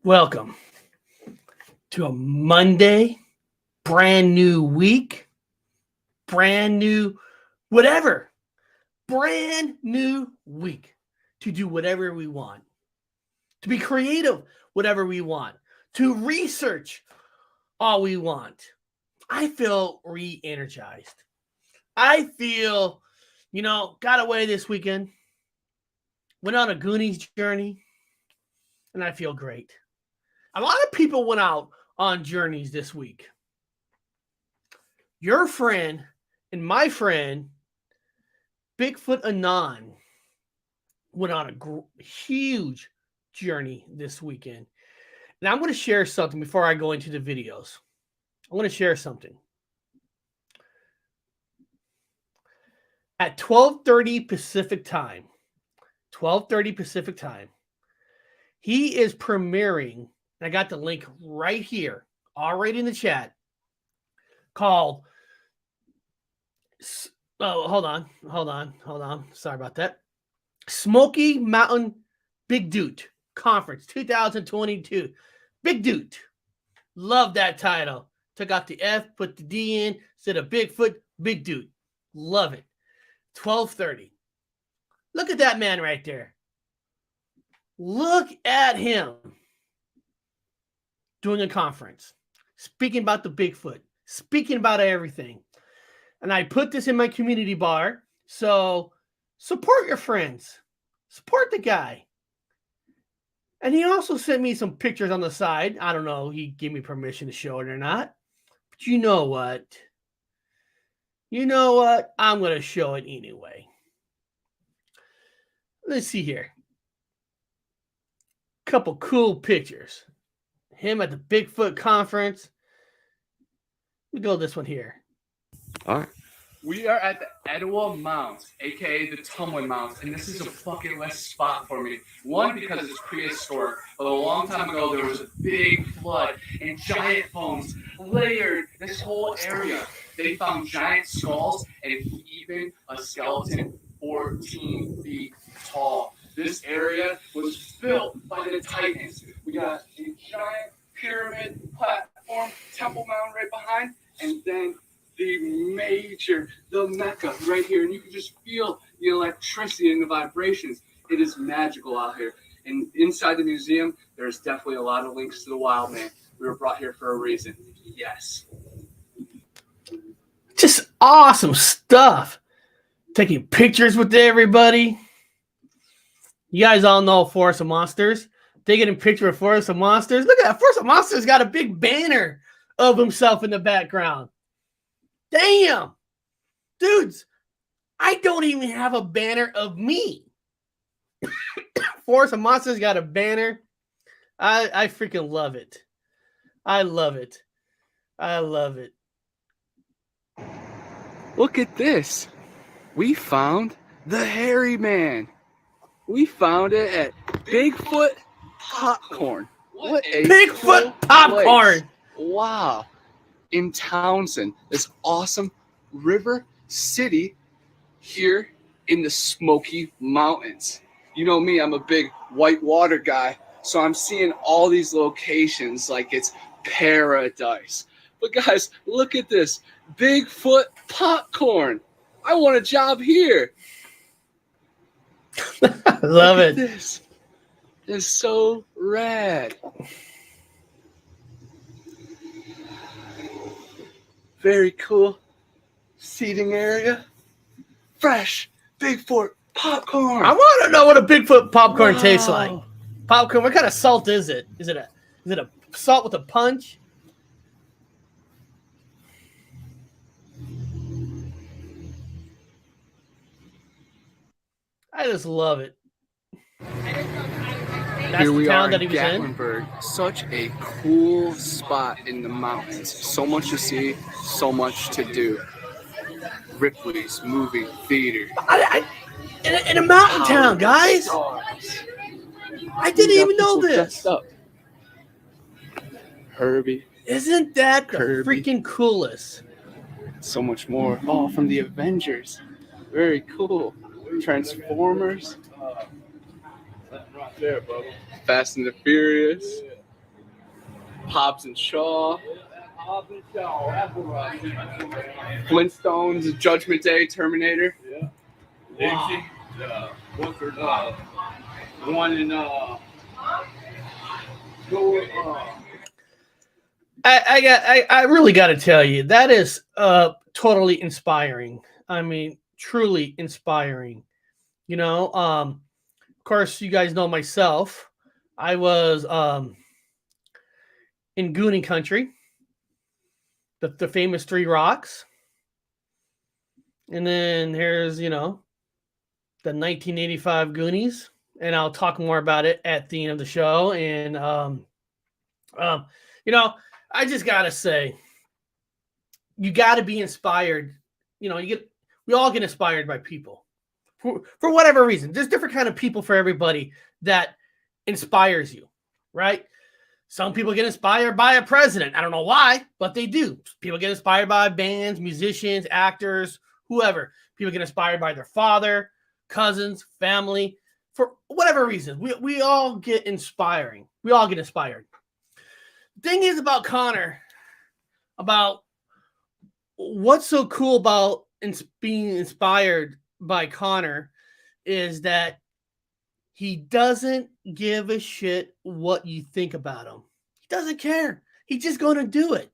Welcome to a Monday, brand new week, brand new whatever, brand new week to do whatever we want, to be creative, whatever we want, to research all we want. I feel re-energized. I feel, got away this weekend, went on a Goonies journey, and I feel great. A lot of people went out on journeys this week. Your friend and my friend, Bigfoot Anon, went on a huge journey this weekend. And I'm going to share something before I go into the videos. I want to share something. At 12:30 Pacific time, he is premiering, and I got the link right here, already in the chat, called, hold on. Sorry about that. Smoky Mountain Big Doot Conference 2022. Big Doot. Love that title. Took out the F, put the D in, said a Bigfoot, Big Doot. Love it. 12:30. Look at that man right there. Look at him doing a conference, speaking about the Bigfoot, speaking about everything. And I put this in my community bar. So support your friends. Support the guy. And he also sent me some pictures on the side. I don't know. He gave me permission to show it or not. But you know what? I'm going to show it anyway. Let's see here. Couple cool pictures. Him at the Bigfoot conference. We go this one here. All right. We are at the Etowah Mounds, aka the Tumbling Mounds, and this is a bucket list spot for me. One, because it's prehistoric, but a long time ago there was a big flood and giant bones layered this whole area. They found giant skulls and even a skeleton 14 feet tall. This area was built by the Titans. We got a giant pyramid platform, temple mound right behind, and then the Mecca right here. And you can just feel the electricity and the vibrations. It is magical out here. And inside the museum, there's definitely a lot of links to the wild man. We were brought here for a reason. Yes. Just awesome stuff. Taking pictures with everybody. You guys all know Forest of Monsters. Taking a picture of Forest of Monsters. Look at that. Forest of Monsters got a big banner of himself in the background. Damn. Dudes, I don't even have a banner of me. Forest of Monsters got a banner. I freaking love it. I love it. Look at this. We found the hairy man. We found it at Bigfoot Popcorn. What a Bigfoot cool Popcorn. Place. Wow. In Townsend, this awesome river city here in the Smoky Mountains. You know me, I'm a big whitewater guy, so I'm seeing all these locations like it's paradise. But guys, look at this. Bigfoot Popcorn. I want a job here. Love it. This is so rad. Very cool seating area. Fresh Bigfoot popcorn. I want to know what a Bigfoot popcorn tastes like. Popcorn. What kind of salt is it? Is it a salt with a punch? I just love it. That's Here we the town are that he in was in. Gatlinburg. Such a cool spot in the mountains. So much to see, so much to do. Ripley's movie theater. In a mountain town, guys. I didn't even know this. Herbie. Isn't that the Kirby. freaking coolest? So much more. All from the Avengers. Very cool. Transformers. Fast and the Furious. Hobbs and Shaw. Flintstones, Judgment Day, Terminator. Wow. One in I really got to tell you, that is totally inspiring. I mean, truly inspiring. You know, of course, you guys know myself. I was in Goonie country, the famous Three Rocks. And then here's, the 1985 Goonies. And I'll talk more about it at the end of the show. And, I just got to say, you got to be inspired. We all get inspired by people for whatever reason. There's different kind of people for everybody that inspires you, right? Some people get inspired by a president. I don't know why, but they do. People get inspired by bands, musicians, actors, whoever. People get inspired by their father, cousins, family, for whatever reason. We all get inspiring. We all get inspired. The thing is about Connor, about what's so cool about being inspired by Connor is that he doesn't give a shit what you think about him. He doesn't care. He's just going to do it.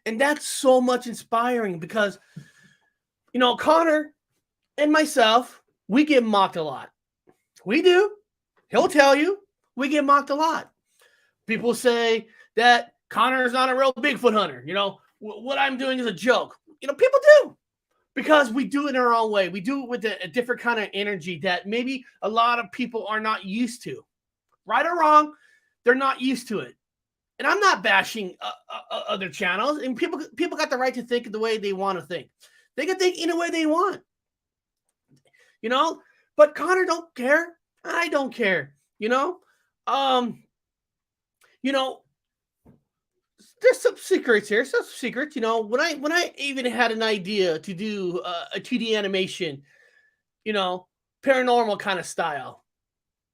And that's so much inspiring because, Connor and myself, we get mocked a lot. We do. He'll tell you we get mocked a lot. People say that Connor is not a real Bigfoot hunter. What I'm doing is a joke. People do. Because we do it in our own way. We do it with a different kind of energy that maybe a lot of people are not used to. Right or wrong, they're not used to it. And I'm not bashing other channels. And people got the right to think the way they want to think. They can think in a way they want. But Connor don't care. I don't care. There's some secrets here. Some secrets, when I even had an idea to do a 2D animation, paranormal kind of style.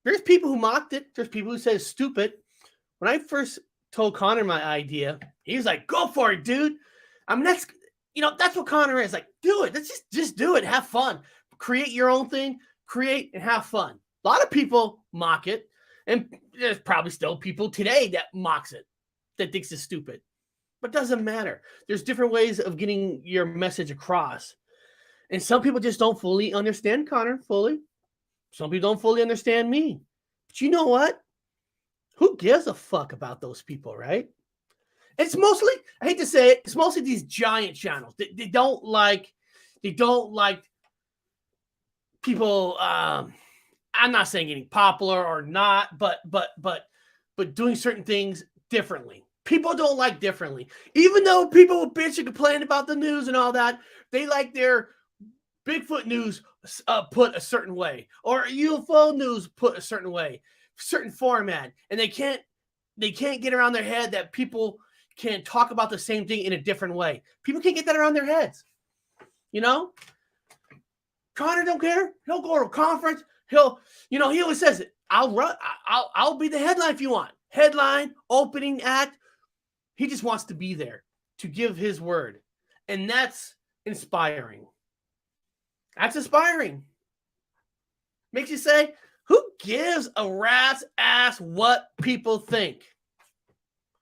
There's people who mocked it. There's people who said it's stupid. When I first told Connor my idea, he was like, "Go for it, dude." I mean, that's what Connor is. Like, do it. Let's just do it. Have fun. Create your own thing. Create and have fun. A lot of people mock it, and there's probably still people today that mocks it, that thinks it's stupid. But it doesn't matter. There's different ways of getting your message across. And some people just don't fully understand Connor fully. Some people don't fully understand me. But you know what? Who gives a fuck about those people, right? It's mostly, I hate to say it, it's mostly these giant channels. They don't like people, I'm not saying getting popular or not, but doing certain things differently. People don't like differently. Even though people will bitch and complain about the news and all that, they like their Bigfoot news put a certain way, or UFO news put a certain way, certain format, and they can't get around their head that people can talk about the same thing in a different way. People can't get that around their heads. Connor don't care. He'll go to a conference. He always says it. I'll be the headline if you want. Headline, opening act. He just wants to be there to give his word. And that's inspiring. That's inspiring. Makes you say, who gives a rat's ass what people think?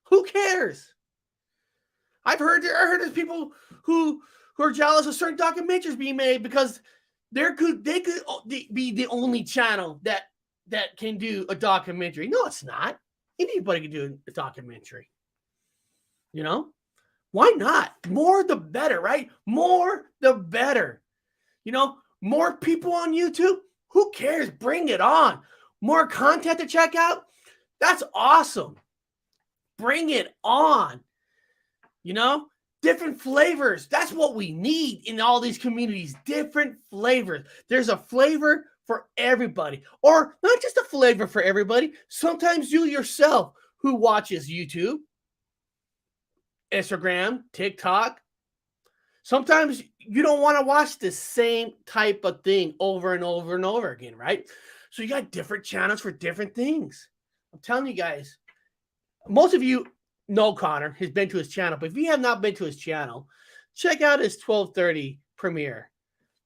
Who cares? I heard there's people who are jealous of certain documentaries being made because they could be the only channel that can do a documentary. No, it's not. Anybody can do a documentary. Why not? More the better, right? More the better. More people on YouTube. Who cares? Bring it on. More content to check out. That's awesome. Bring it on. Different flavors. That's what we need in all these communities. Different flavors. There's a flavor for everybody. Or not just a flavor for everybody. Sometimes you yourself who watches YouTube, Instagram, TikTok, sometimes you don't want to watch the same type of thing over and over and over again, right? So you got different channels for different things. I'm telling you guys, most of you know Connor, has been to his channel. But if you have not been to his channel, check out his 12:30 premiere.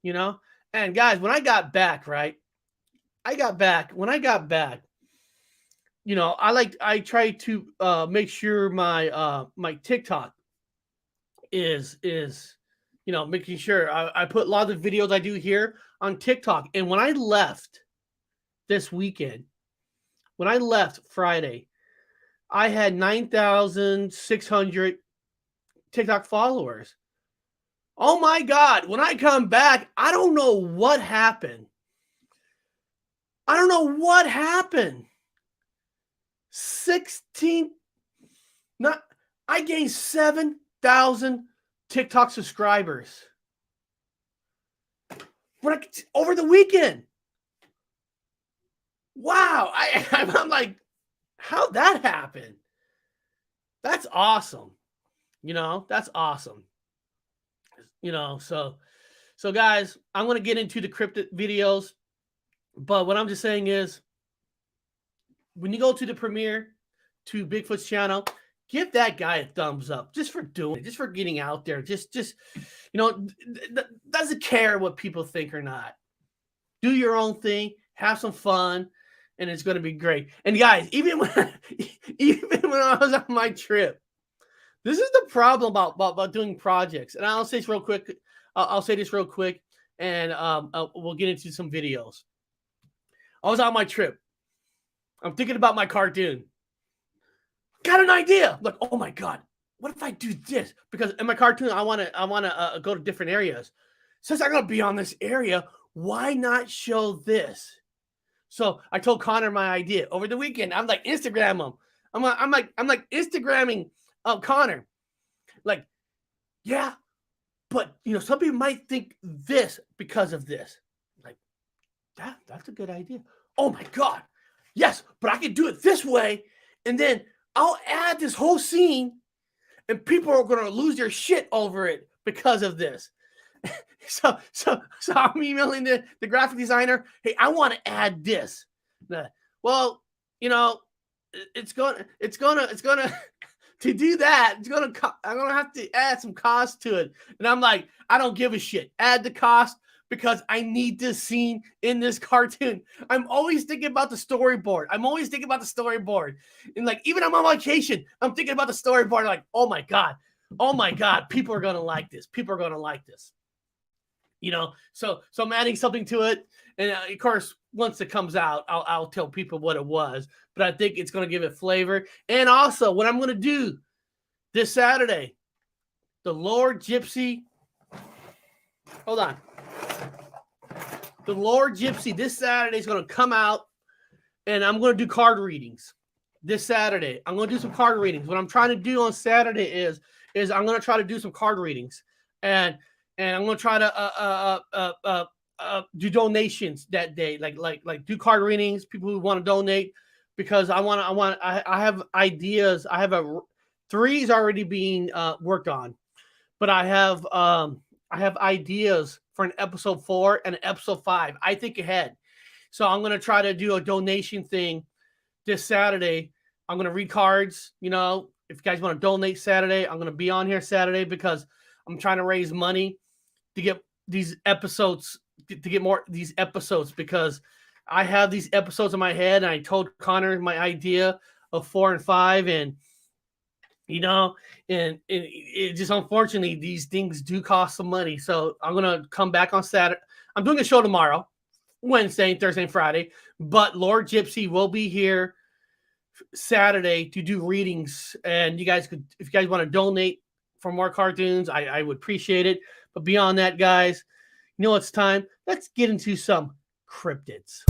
You know, and guys, when I got back, right? When I got back, you know, I try to make sure my my TikTok is you know, making sure I put a lot of the videos I do here on TikTok. And when I left this weekend, when I left Friday, I had 9,600 TikTok followers. Oh my God. When I come back, I don't know what happened. I don't know what happened. 16, not, I gained 7,000 TikTok subscribers over the weekend. Wow. I'm like, how'd that happen? That's awesome. You know, that's awesome. You know, so guys, I'm going to get into the cryptid videos, but what I'm just saying is, when you go to the premiere to Bigfoot's channel, give that guy a thumbs up just for doing it, just for getting out there. Just you know, doesn't care what people think or not. Do your own thing, have some fun, and it's going to be great. And guys, even when I was on my trip, this is the problem about doing projects. And I'll say this real quick. And we'll get into some videos. I was on my trip. I'm thinking about my cartoon. Got an idea. Like, oh my God, what if I do this? Because in my cartoon, I want to go to different areas. Since I'm gonna be on this area, why not show this? So I told Connor my idea over the weekend. I'm like, Instagram him. I'm like Instagramming Connor. Like, yeah, but you know, some people might think this because of this. Like, that's a good idea. Oh my God. Yes, but I can do it this way, and then I'll add this whole scene, and people are going to lose their shit over it because of this. So I'm emailing the graphic designer. Hey, I want to add this. Well, you know, it's gonna to do that. I'm gonna have to add some cost to it, and I'm like, I don't give a shit. Add the cost. Because I need this scene in this cartoon. I'm always thinking about the storyboard. And like, even I'm on vacation, I'm thinking about the storyboard. Like, oh my God, people are going to like this. You know, so I'm adding something to it. And of course, once it comes out, I'll tell people what it was. But I think it's going to give it flavor. And also, what I'm going to do this Saturday, the Lord Gypsy. Hold on. The Lord Gypsy this Saturday is going to come out, and I'm going to do card readings this Saturday. I'm going to do some card readings. What I'm trying to do on Saturday is I'm going to try to do some card readings, and I'm going to try to do donations that day, like do card readings. People who want to donate, because I have ideas. I have 3 is already being worked on, but I have ideas for an episode 4 and an episode 5. I think ahead. So I'm going to try to do a donation thing this Saturday. I'm going to read cards. You know, if you guys want to donate Saturday, I'm going to be on here Saturday because I'm trying to raise money to get these episodes, these episodes, because I have these episodes in my head, and I told Connor my idea of 4 and 5, and you know, and it just, unfortunately, these things do cost some money. So I'm going to come back on Saturday. I'm doing a show tomorrow, Wednesday, Thursday, and Friday. But Lord Gypsy will be here Saturday to do readings. And you guys could, if you guys want to donate for more cartoons, I would appreciate it. But beyond that, guys, you know it's time. Let's get into some cryptids.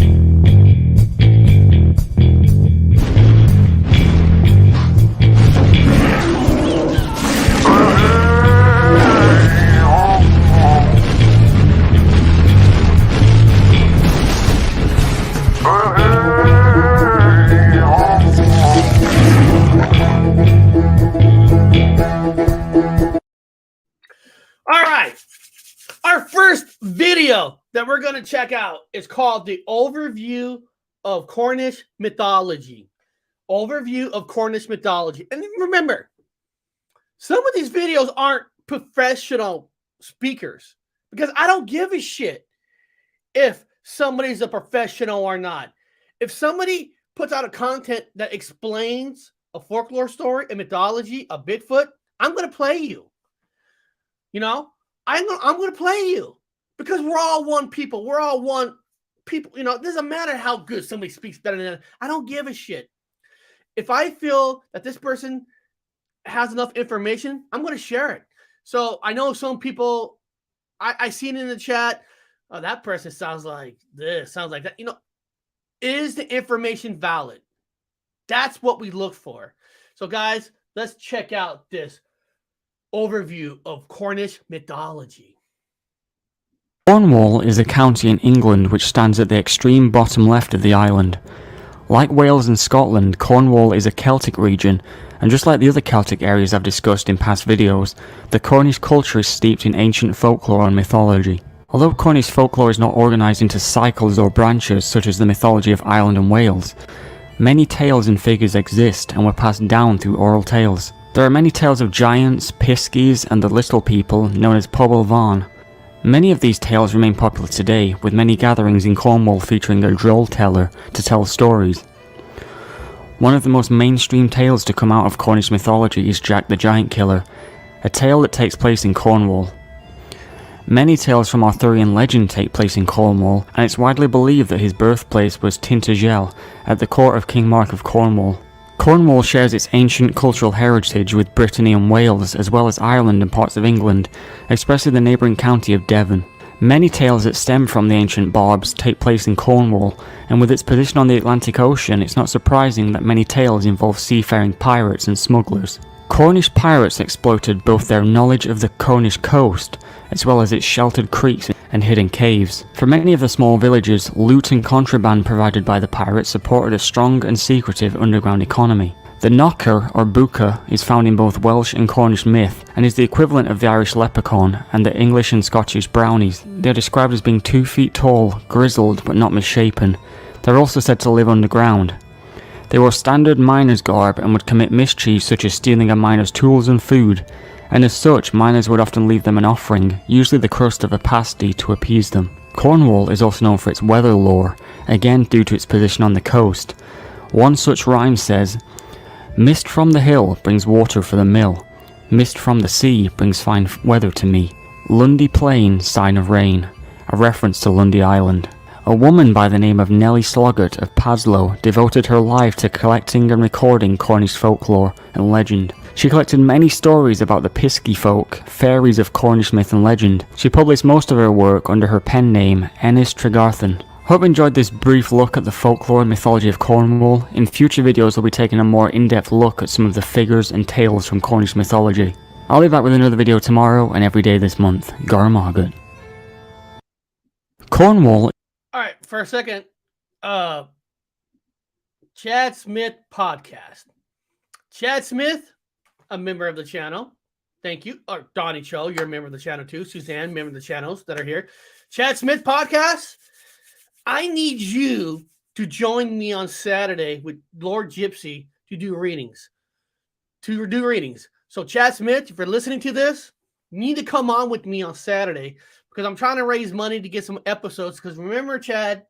All right. Our first video that we're going to check out is called The Overview of Cornish Mythology. overview of Cornish mythology. And remember, some of these videos aren't professional speakers because I don't give a shit if somebody's a professional or not. If somebody puts out a content that explains a folklore story, a mythology, a Bigfoot, I'm going to play you. You know, I'm going to play you because we're all one people. We're all one people. You know, it doesn't matter how good somebody speaks better than I don't give a shit. If I feel that this person has enough information, I'm going to share it. So I know some people, I seen in the chat, oh, that person sounds like this, sounds like that. You know, is the information valid? That's what we look for. So guys, let's check out this overview of Cornish mythology. Cornwall is a county in England which stands at the extreme bottom left of the island. Like Wales and Scotland, Cornwall is a Celtic region, and just like the other Celtic areas I've discussed in past videos, the Cornish culture is steeped in ancient folklore and mythology. Although Cornish folklore is not organised into cycles or branches such as the mythology of Ireland and Wales, many tales and figures exist and were passed down through oral tales. There are many tales of giants, piskies, and the little people known as Pobl Varn. Many of these tales remain popular today, with many gatherings in Cornwall featuring a droll teller to tell stories. One of the most mainstream tales to come out of Cornish mythology is Jack the Giant Killer, a tale that takes place in Cornwall. Many tales from Arthurian legend take place in Cornwall, and it's widely believed that his birthplace was Tintagel, at the court of King Mark of Cornwall. Cornwall shares its ancient cultural heritage with Brittany and Wales, as well as Ireland and parts of England, especially the neighbouring county of Devon. Many tales that stem from the ancient barbs take place in Cornwall, and with its position on the Atlantic Ocean, it's not surprising that many tales involve seafaring pirates and smugglers. Cornish pirates exploited both their knowledge of the Cornish coast, as well as its sheltered creeks and hidden caves. For many of the small villages, loot and contraband provided by the pirates supported a strong and secretive underground economy. The knocker, or buka, is found in both Welsh and Cornish myth, and is the equivalent of the Irish leprechaun and the English and Scottish brownies. They are described as being 2 feet tall, grizzled but not misshapen. They are also said to live underground. They wore standard miner's garb and would commit mischief such as stealing a miner's tools and food, and as such, miners would often leave them an offering, usually the crust of a pasty, to appease them. Cornwall is also known for its weather lore, again due to its position on the coast. One such rhyme says, "Mist from the hill brings water for the mill. Mist from the sea brings fine weather to me. Lundy Plain, sign of rain," a reference to Lundy Island. A woman by the name of Nellie Sloggart of Paslow devoted her life to collecting and recording Cornish folklore and legend. She collected many stories about the Pisky folk, fairies of Cornish myth and legend. She published most of her work under her pen name, Ennis Tregarthen. Hope you enjoyed this brief look at the folklore and mythology of Cornwall. In future videos we'll be taking a more in-depth look at some of the figures and tales from Cornish mythology. I'll be back with another video tomorrow and every day this month. Gar Margaret. Cornwall. Alright, for a second, Chad Smith podcast. Chad Smith, a member of the channel. Thank you. Or Donnie Cho, you're a member of the channel too. Suzanne, member of the channels that are here. Chad Smith podcast. I need you to join me on Saturday with Lord Gypsy to do readings. So Chad Smith, if you're listening to this, you need to come on with me on Saturday because I'm trying to raise money to get some episodes. Because remember, Chad,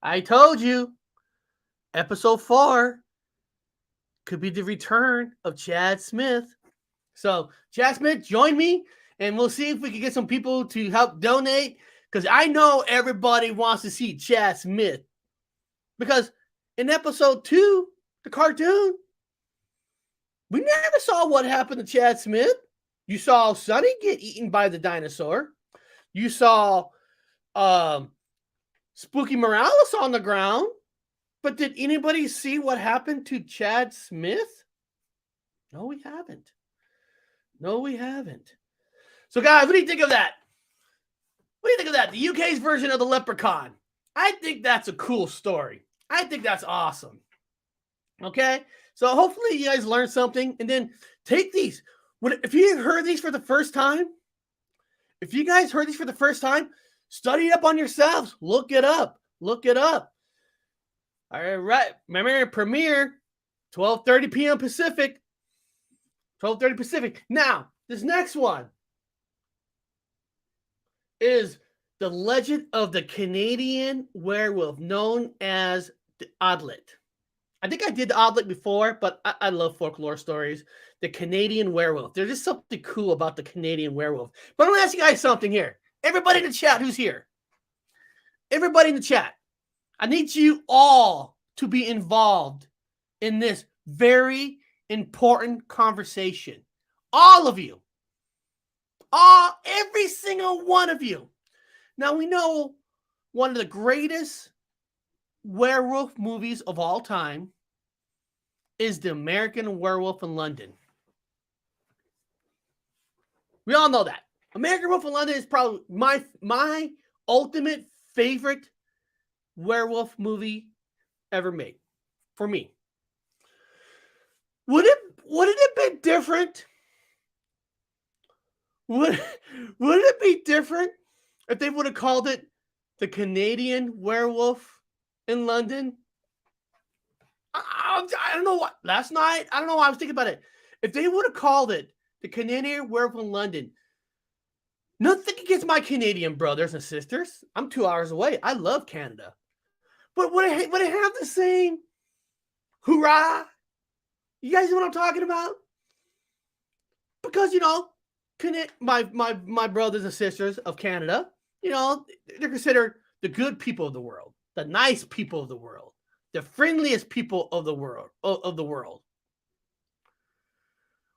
I told you, episode 4 could be the return of Chad Smith. So, Chad Smith, join me, and we'll see if we can get some people to help donate, because I know everybody wants to see Chad Smith. Because in episode 2, the cartoon, we never saw what happened to Chad Smith. You saw Sonny get eaten by the dinosaur. You saw Spooky Morales on the ground. But did anybody see what happened to Chad Smith? No, we haven't. So, guys, what do you think of that? What do you think of that? The UK's version of the leprechaun. I think that's a cool story. I think that's awesome. Okay? So, hopefully, you guys learned something. And then take these. If you heard these for the first time, study it up on yourselves. Look it up. All right. Remember, Premiere, 12:30 p.m. Pacific. 12:30 Pacific. Now, this next one is the legend of the Canadian werewolf known as the Adlet. I think I did the Adlet before, but I love folklore stories. The Canadian werewolf. There's just something cool about the Canadian werewolf. But I'm going to ask you guys something here. Everybody in the chat who's here. Everybody in the chat. I need you all to be involved in this very important conversation. All of you. Every single one of you. Now, we know one of the greatest werewolf movies of all time is The American Werewolf in London. We all know that. American Werewolf in London is probably my ultimate favorite werewolf movie ever made for me. Would it have been different? Would it be different if they would have called it The Canadian Werewolf in London? I don't know what. Last night, I don't know why I was thinking about it. If they would have called it The Canadian Werewolf in London, nothing against my Canadian brothers and sisters. I'm 2 hours away. I love Canada. But would it have the same hoorah? You guys know what I'm talking about? Because, my brothers and sisters of Canada, they're considered the good people of the world, the nice people of the world, the friendliest people of the world.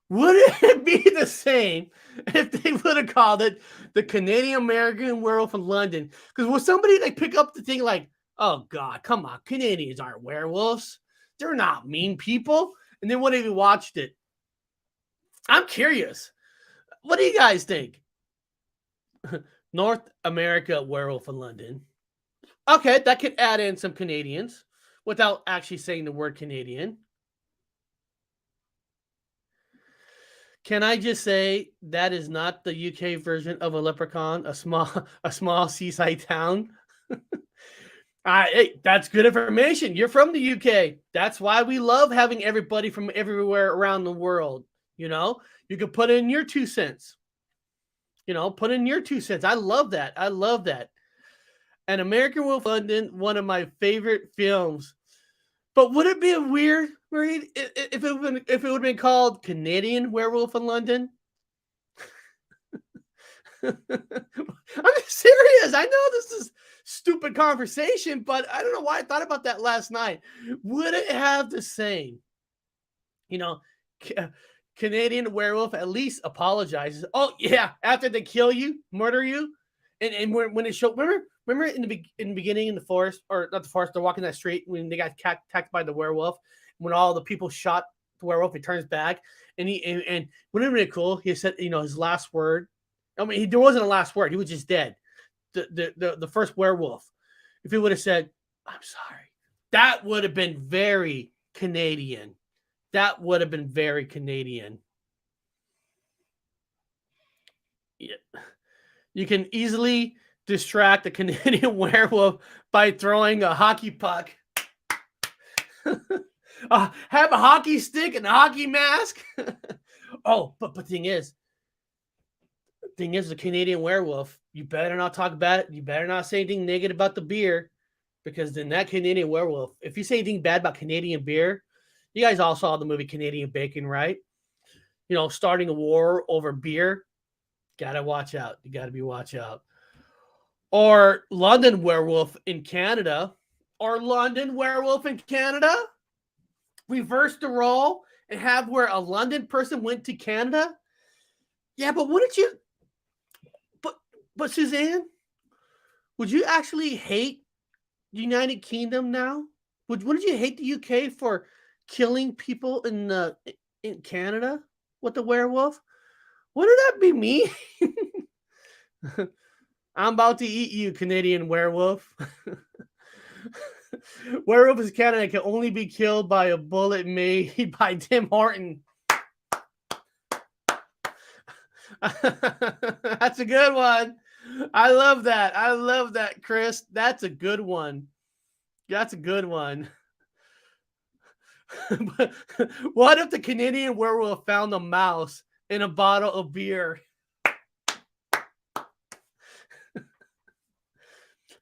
Would it be the same if they would have called it the Canadian American Werewolf in London? Because would somebody pick up the thing like, oh God, come on, Canadians aren't werewolves. They're not mean people. And then what if you watched it? I'm curious. What do you guys think? North America Werewolf in London. Okay, that could add in some Canadians without actually saying the word Canadian. Can I just say that is not the UK version of a leprechaun, a small seaside town? Hey, that's good information. You're from the UK. That's why we love having everybody from everywhere around the world. You can put in your 2 cents. Put in your 2 cents. I love that. And American Werewolf London, one of my favorite films. But would it be weird, Marie, if it would have been called Canadian Werewolf in London? I'm serious. I know this is stupid conversation, but I don't know why I thought about that last night. Would it have the same? Canadian Werewolf at least apologizes. Oh yeah, after they kill you, murder you, and when it showed, remember in the beginning in the forest, or not the forest, they're walking that street when they got attacked by the werewolf. When all the people shot the werewolf, he turns back, and wouldn't it be cool? He said, his last word. I mean, there wasn't a last word. He was just dead. The first werewolf. If he would have said, "I'm sorry," that would have been very Canadian. That would have been very Canadian. Yeah. You can easily distract a Canadian werewolf by throwing a hockey puck. Have a hockey stick and a hockey mask. Oh, but the thing is, the Canadian werewolf, you better not talk about it. You better not say anything negative about the beer, because then that Canadian werewolf, if you say anything bad about Canadian beer, you guys all saw the movie Canadian Bacon, right? Starting a war over beer. Gotta watch out. You gotta watch out. Or London Werewolf in Canada. Reverse the role and have where a London person went to Canada. Yeah, but wouldn't you? But Suzanne, would you actually hate the United Kingdom now? Wouldn't you hate the UK for killing people in Canada with the werewolf? Wouldn't that be me? I'm about to eat you, Canadian werewolf. Werewolf in Canada can only be killed by a bullet made by Tim Horton. That's a good one. I love that, Chris. That's a good one. But what if the Canadian werewolf found a mouse in a bottle of beer?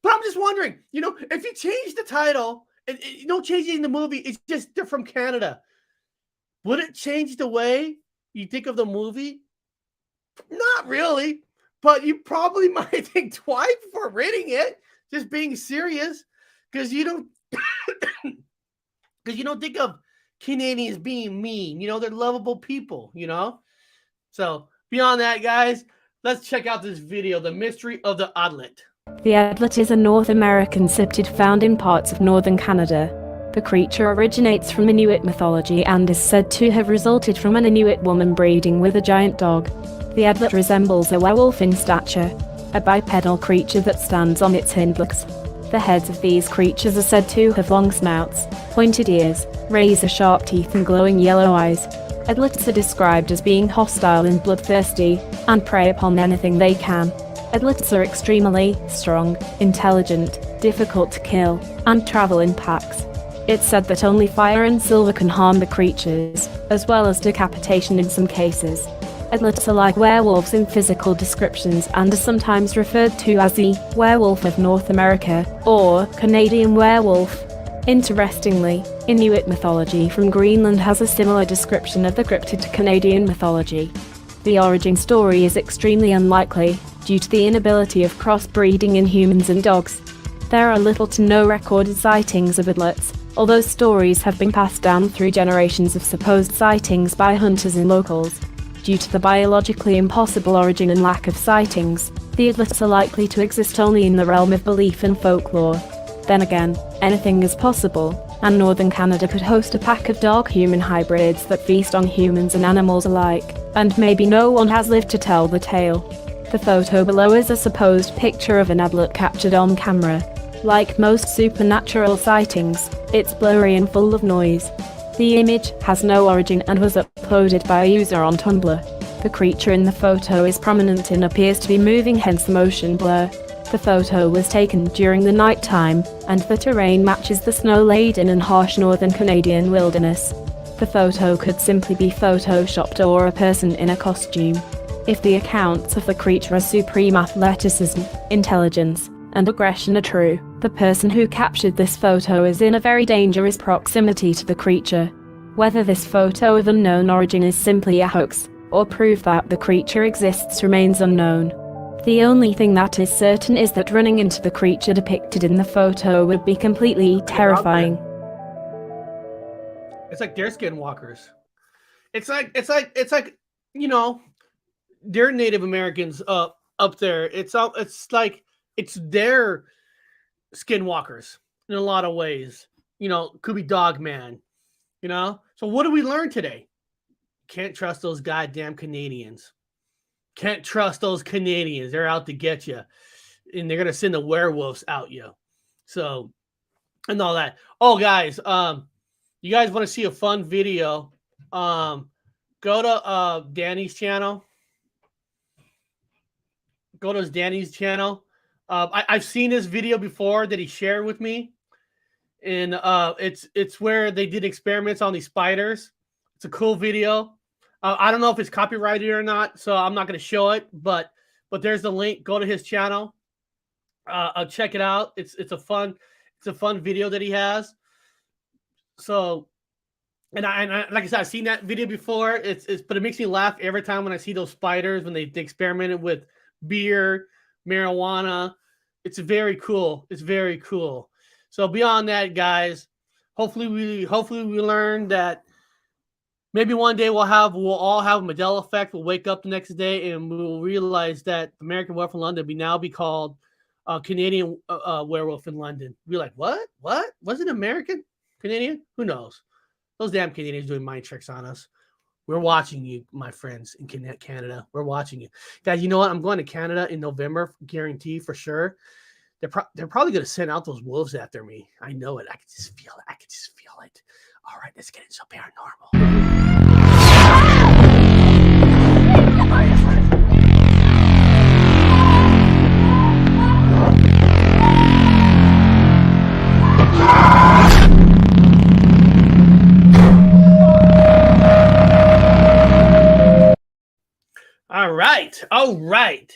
But I'm just wondering, if you change the title, you don't change it in the movie, it's just they're from Canada. Would it change the way you think of the movie? Not really, but you probably might think twice before reading it, just being serious, because you don't think of Canadians being mean. They're lovable people, So beyond that, guys, let's check out this video, The Mystery of the Adlet. The Adlet is a North American cryptid found in parts of northern Canada. The creature originates from Inuit mythology and is said to have resulted from an Inuit woman breeding with a giant dog. The Adlet resembles a werewolf in stature, a bipedal creature that stands on its hind legs. The heads of these creatures are said to have long snouts, pointed ears, razor-sharp teeth and glowing yellow eyes. Adlets are described as being hostile and bloodthirsty, and prey upon anything they can. Adlets are extremely strong, intelligent, difficult to kill, and travel in packs. It's said that only fire and silver can harm the creatures, as well as decapitation in some cases. Adlets are like werewolves in physical descriptions and are sometimes referred to as the werewolf of North America, or Canadian werewolf. Interestingly, Inuit mythology from Greenland has a similar description of the cryptid to Canadian mythology. The origin story is extremely unlikely, due to the inability of crossbreeding in humans and dogs. There are little to no recorded sightings of adlets, although stories have been passed down through generations of supposed sightings by hunters and locals. Due to the biologically impossible origin and lack of sightings, the adlets are likely to exist only in the realm of belief and folklore. Then again, anything is possible, and northern Canada could host a pack of dog-human hybrids that feast on humans and animals alike, and maybe no one has lived to tell the tale. The photo below is a supposed picture of an adlet captured on camera. Like most supernatural sightings, it's blurry and full of noise. The image has no origin and was uploaded by a user on Tumblr. The creature in the photo is prominent and appears to be moving, hence the motion blur. The photo was taken during the night time, and the terrain matches the snow-laden and harsh northern Canadian wilderness. The photo could simply be photoshopped or a person in a costume. If the accounts of the creature's supreme athleticism, intelligence, and aggression are true, the person who captured this photo is in a very dangerous proximity to the creature. Whether this photo of unknown origin is simply a hoax, or proof that the creature exists, remains unknown. The only thing that is certain is that running into the creature depicted in the photo would be completely terrifying. It's like they're skinwalkers. It's like they're Native Americans up there. It's like it's their skinwalkers in a lot of ways. Could be dog man. So what do we learn today? Can't trust those goddamn Canadians. Can't trust those Canadians. They're out to get you, and they're gonna send the werewolves out you. So, and all that. Oh, guys, you guys want to see a fun video? Go to Danny's channel. Go to Danny's channel. I've seen this video before that he shared with me, and it's where they did experiments on these spiders. It's a cool video. I don't know if it's copyrighted or not, so I'm not going to show it. But there's the link. Go to his channel. Check it out. It's a fun video that he has. So, and I like I said, I've seen that video before. But it makes me laugh every time when I see those spiders when they experimented with beer, marijuana. It's very cool. It's very cool. So beyond that, guys, hopefully we learn that maybe one day we'll all have a Mandela effect. We'll wake up the next day and we'll realize that American Werewolf in London now be called Canadian Werewolf in London. We're like, what? Was it American? Canadian? Who knows? Those damn Canadians doing mind tricks on us. We're watching you, my friends in Canada. We're watching you. Guys, you know what? I'm going to Canada in November, guarantee for sure. They're probably going to send out those wolves after me. I know it. I can just feel it. All right, let's get into paranormal. All right. All right.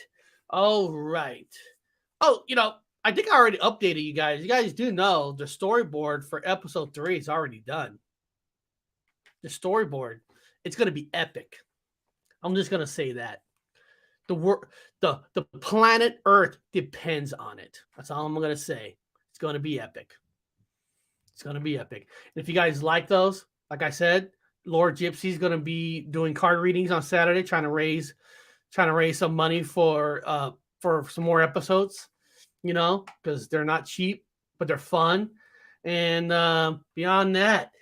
All right. Oh, I think I already updated you guys. You guys do know the storyboard for episode 3 is already done. The storyboard. It's going to be epic. I'm just going to say that. The planet Earth depends on it. That's all I'm going to say. It's going to be epic. It's going to be epic. And if you guys like those, like I said, Lord Gypsy's going to be doing card readings on Saturday, trying to raise some money for some more episodes, because they're not cheap, but they're fun. And beyond that,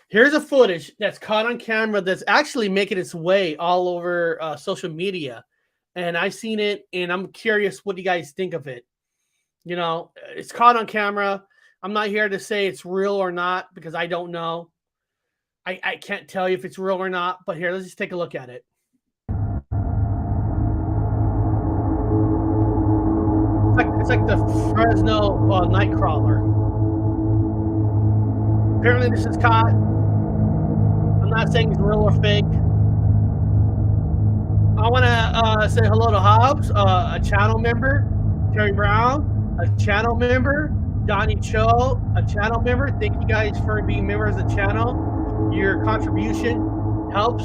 here's a footage that's caught on camera that's actually making its way all over social media. And I've seen it, and I'm curious what you guys think of it. It's caught on camera. I'm not here to say it's real or not because I don't know. I can't tell you if it's real or not, but here, let's just take a look at it. It's like the Fresno Nightcrawler. Apparently this is caught. I'm not saying it's real or fake. I want to say hello to Hobbs, a channel member, Terry Brown, a channel member, Donnie Cho, a channel member. Thank you guys for being members of the channel. Your contribution helps,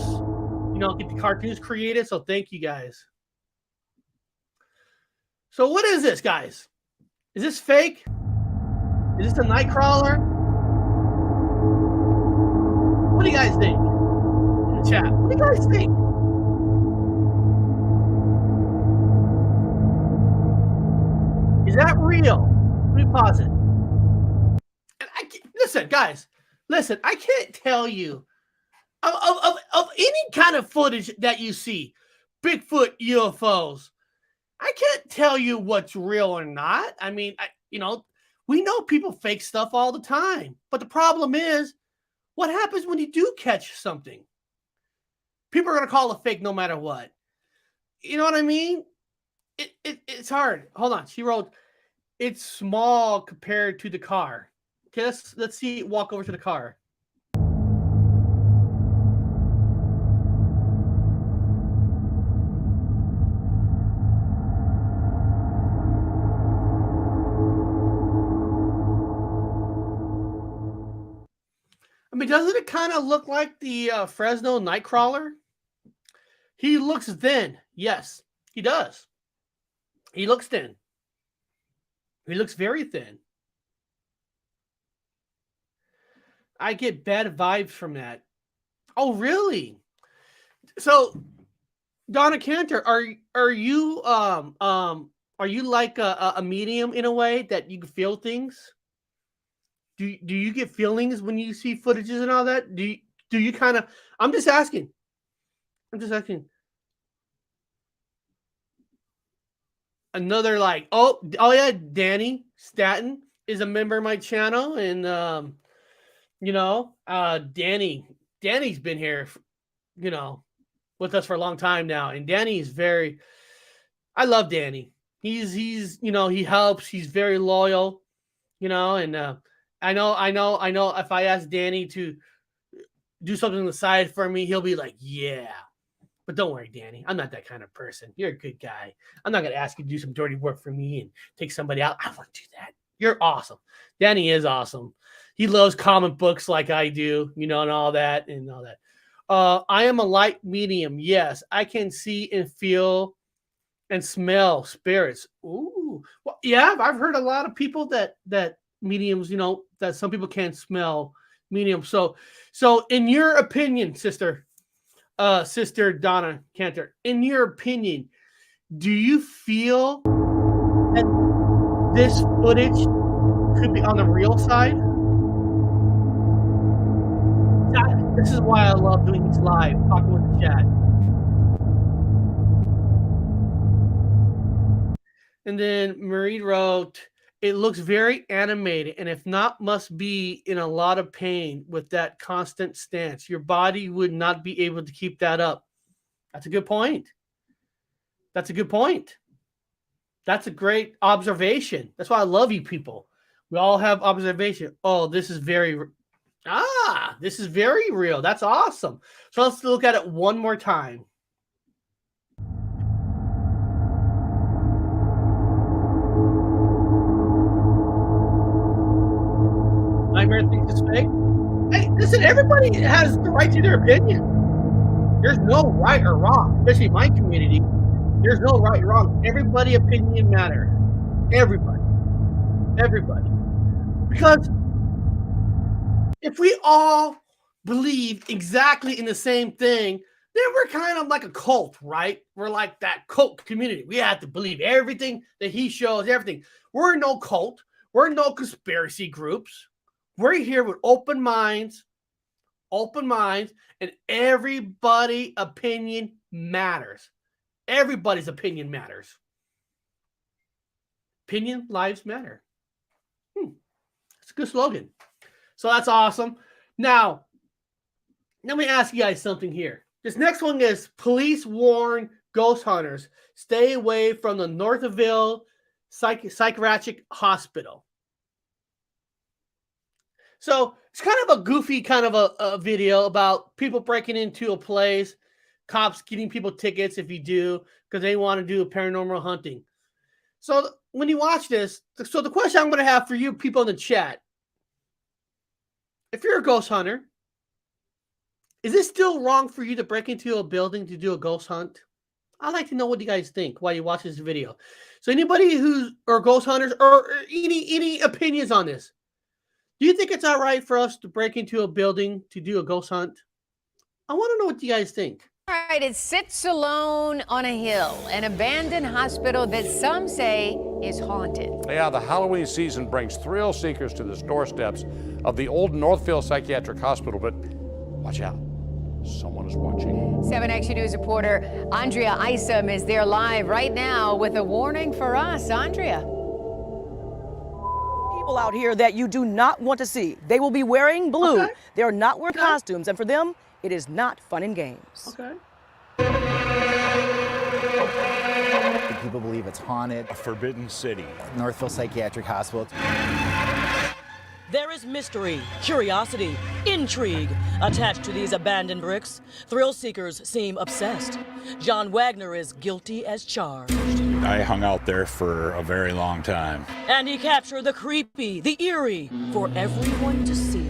get the cartoons created. So thank you guys. So what is this, guys? Is this fake? Is this a Nightcrawler? What do you guys think? In the chat. What do you guys think? Is that real? Let me pause it. Listen, guys. Listen, I can't tell you of any kind of footage that you see, Bigfoot, UFOs. I can't tell you what's real or not. I mean, we know people fake stuff all the time. But the problem is, what happens when you do catch something? People are going to call it fake no matter what. You know what I mean? It's hard. Hold on. She wrote, it's small compared to the car. Okay, let's see. Walk over to the car. I mean, doesn't it kind of look like the Fresno Nightcrawler? He looks thin. Yes, he does. He looks thin. He looks very thin. I get bad vibes from that. Oh, really? So, Donna Cantor, are you like a medium in a way that you can feel things? Do you get feelings when you see footages and all that? Do you kind of? I'm just asking. Another like, oh yeah, Danny Staten is a member of my channel, and Danny's been here, with us for a long time now, and Danny's very. I love Danny. He's he helps. He's very loyal, and I know. If I ask Danny to do something on the side for me, he'll be like, yeah. But don't worry, Danny. I'm not that kind of person. You're a good guy. I'm not going to ask you to do some dirty work for me and take somebody out. I won't do that. You're awesome. Danny is awesome. He loves comic books like I do, and all that. I am a light medium. Yes, I can see and feel and smell spirits. Ooh. Well, yeah, I've heard a lot of people that mediums, that some people can't smell mediums. So in your opinion, Sister Donna Cantor, in your opinion, do you feel that this footage could be on the real side? This is why I love doing these live, talking with the chat. And then Marie wrote, it looks very animated, and if not, must be in a lot of pain with that constant stance. Your body would not be able to keep that up. That's a good point. That's a great observation. That's why I love you people. We all have observation. Oh, this is very real. That's awesome. So let's look at it one more time. nightmare thinks it's fake. Hey, listen, everybody has the right to their opinion. There's no right or wrong, especially in my community. There's no right or wrong. Everybody opinion matters. Everybody. Because if we all believe exactly in the same thing, then we're kind of like a cult, right? We're like that cult community. We have to believe everything that he shows, everything. We're no cult. We're no conspiracy groups. We're here with open minds, and everybody's opinion matters. Everybody's opinion matters. Opinion lives matter. It's a good slogan. So that's awesome. Now, let me ask you guys something here. This next one is police warn ghost hunters, stay away from the Northville Psychiatric Hospital. So it's kind of a goofy kind of a video about people breaking into a place, cops getting people tickets if you do, because they want to do paranormal hunting. So when you watch this, so the question I'm going to have for you people in the chat, if you're a ghost hunter, is it still wrong for you to break into a building to do a ghost hunt? I'd like to know what you guys think while you watch this video. So anybody who's or ghost hunters or any opinions on this? Do you think it's all right for us to break into a building to do a ghost hunt? I want to know what you guys think. All right, it sits alone on a hill, an abandoned hospital that some say is haunted. Yeah, the Halloween season brings thrill seekers to the doorsteps of the old Northville Psychiatric Hospital, but watch out. Someone is watching. 7 Action News reporter Andrea Isom is there live right now with a warning for us. Andrea. People out here that you do not want to see. They will be wearing blue. Okay. They are not wearing costumes, and for them, it is not fun and games. Okay. People believe it's haunted. A forbidden city. Northville Psychiatric Hospital. There is mystery, curiosity, intrigue attached to these abandoned bricks. Thrill seekers seem obsessed. John Wagner is guilty as charged. I hung out there for a very long time. And he captured the creepy, the eerie, for everyone to see.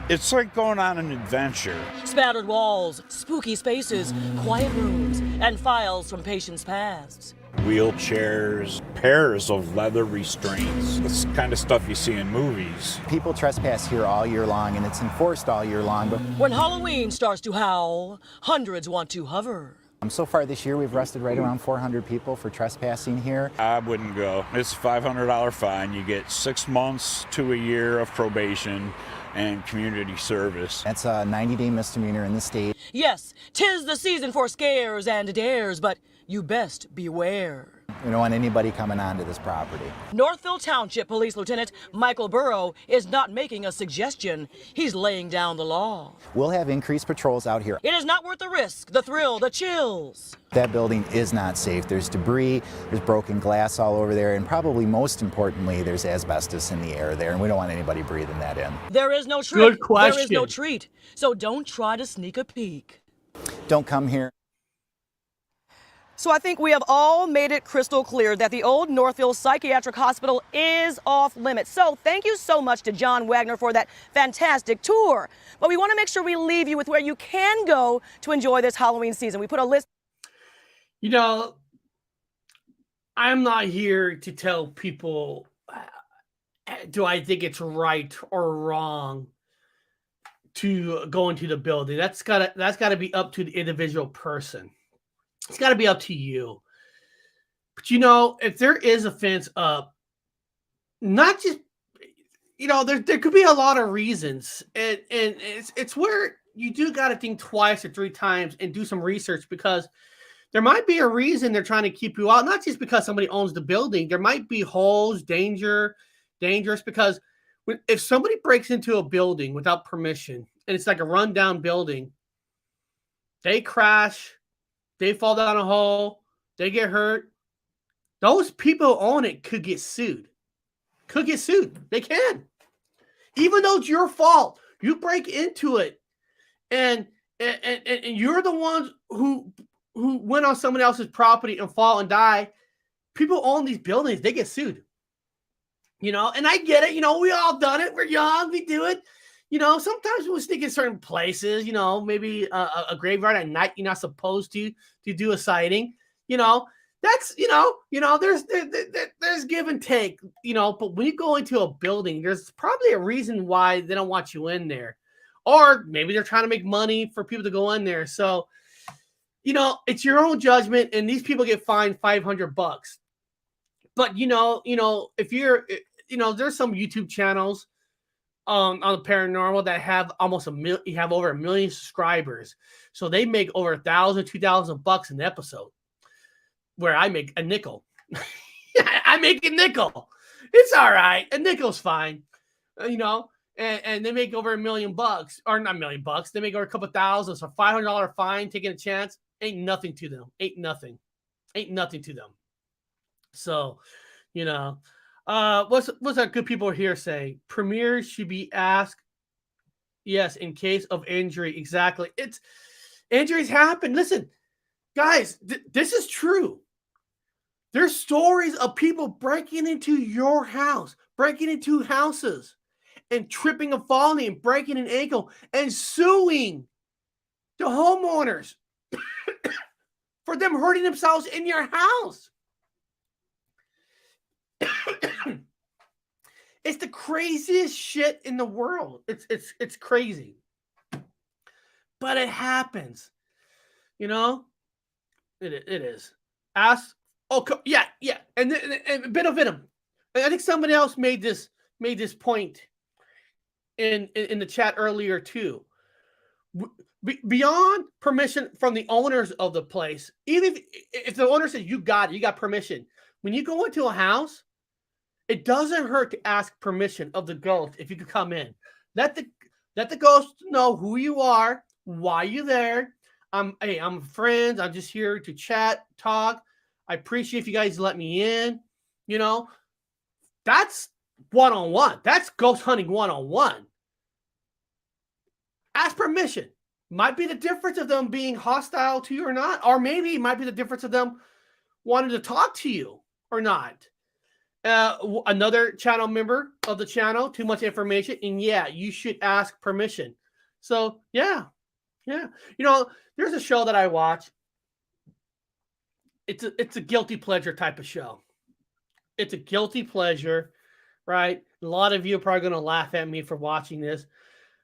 It's like going on an adventure. Spattered walls, spooky spaces, quiet rooms, and files from patients' pasts. Wheelchairs, pairs of leather restraints. This kind of stuff you see in movies. People trespass here all year long, and it's enforced all year long. But when Halloween starts to howl, hundreds want to hover. So far this year, we've arrested right around 400 people for trespassing here. I wouldn't go. It's a $500 fine. You get 6 months to a year of probation and community service. That's a 90-day misdemeanor in the state. Yes, 'tis the season for scares and dares, but you best beware. We don't want anybody coming onto this property. Northville Township Police Lieutenant Michael Burrow is not making a suggestion. He's laying down the law. We'll have increased patrols out here. It is not worth the risk, the thrill, the chills. That building is not safe. There's debris, there's broken glass all over there, and probably most importantly, there's asbestos in the air there, and we don't want anybody breathing that in. There is no trick. Good question. There is no treat. So don't try to sneak a peek. Don't come here. So I think we have all made it crystal clear that the old Northville Psychiatric Hospital is off limits. So thank you so much to John Wagner for that fantastic tour. But we want to make sure we leave you with where you can go to enjoy this Halloween season. We put a list. You know, I'm not here to tell people, do I think it's right or wrong to go into the building. That's gotta be up to the individual person. It's got to be up to you. But, you know, if there is a fence up, not just, you know, there could be a lot of reasons. And it's where you do got to think twice or three times and do some research, because there might be a reason they're trying to keep you out. Not just because somebody owns the building. There might be holes, dangerous, because if somebody breaks into a building without permission and it's like a rundown building, they crash, they fall down a hole, they get hurt. Those people who own it could get sued. They can. Even though it's your fault, you break into it, and you're the ones who went on someone else's property and fall and die. People own these buildings, they get sued. You know, and I get it. You know, we all done it. We're young. We do it. You know, sometimes we'll sneak in certain places. You know, maybe a graveyard at night. You're not supposed to do a sighting. You know, that's there's give and take. You know, but when you go into a building, there's probably a reason why they don't want you in there, or maybe they're trying to make money for people to go in there. So, you know, it's your own judgment, and these people get fined $500. But you know, if you're, there's some YouTube channels on the paranormal that have almost have over 1 million subscribers, so they make over $1,000, $2,000 an episode. Where I make a nickel. I make a nickel. It's all right. A nickel's fine, you know. And they make over $1 million, or not $1 million. They make over a couple thousand. So $500 fine, taking a chance, ain't nothing to them. Ain't nothing to them. So, you know, what's our good people here say? Premiers should be asked, yes, in case of injury. Exactly. It's injuries happen. Listen, guys, this is true. There's stories of people breaking into your house, breaking into houses, and tripping and falling and breaking an ankle and suing the homeowners for them hurting themselves in your house. It's the craziest shit in the world. It's crazy, but it happens. You know, it is. Ask. Oh yeah, and a bit of venom. I think somebody else made this point in the chat earlier too. Beyond permission from the owners of the place, even if the owner says you got permission, when you go into a house, it doesn't hurt to ask permission of the ghost if you could come in. Let the ghost know who you are, why you're there. I'm friends. I'm just here to chat, talk. I appreciate if you guys let me in. You know, that's one-on-one. That's ghost hunting one-on-one. Ask permission. Might be the difference of them being hostile to you or not. Or maybe it might be the difference of them wanting to talk to you or not. Another channel member of the channel, too much information. And yeah, you should ask permission. So, yeah. You know, there's a show that I watch. It's a guilty pleasure type of show. It's a guilty pleasure, right? A lot of you are probably going to laugh at me for watching this.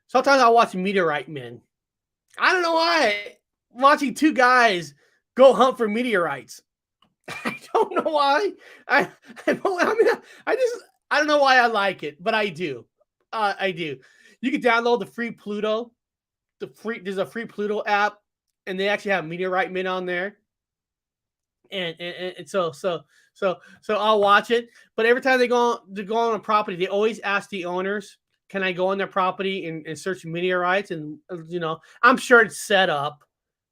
Sometimes I watch Meteorite Men. I don't know why. Watching two guys go hunt for meteorites. I don't know why. I don't know why I like it, but I do. I do. You can download the free Pluto. There's a free Pluto app, and they actually have Meteorite Men on there. And so I'll watch it. But every time they go on a property, they always ask the owners, can I go on their property and search meteorites? And, you know, I'm sure it's set up,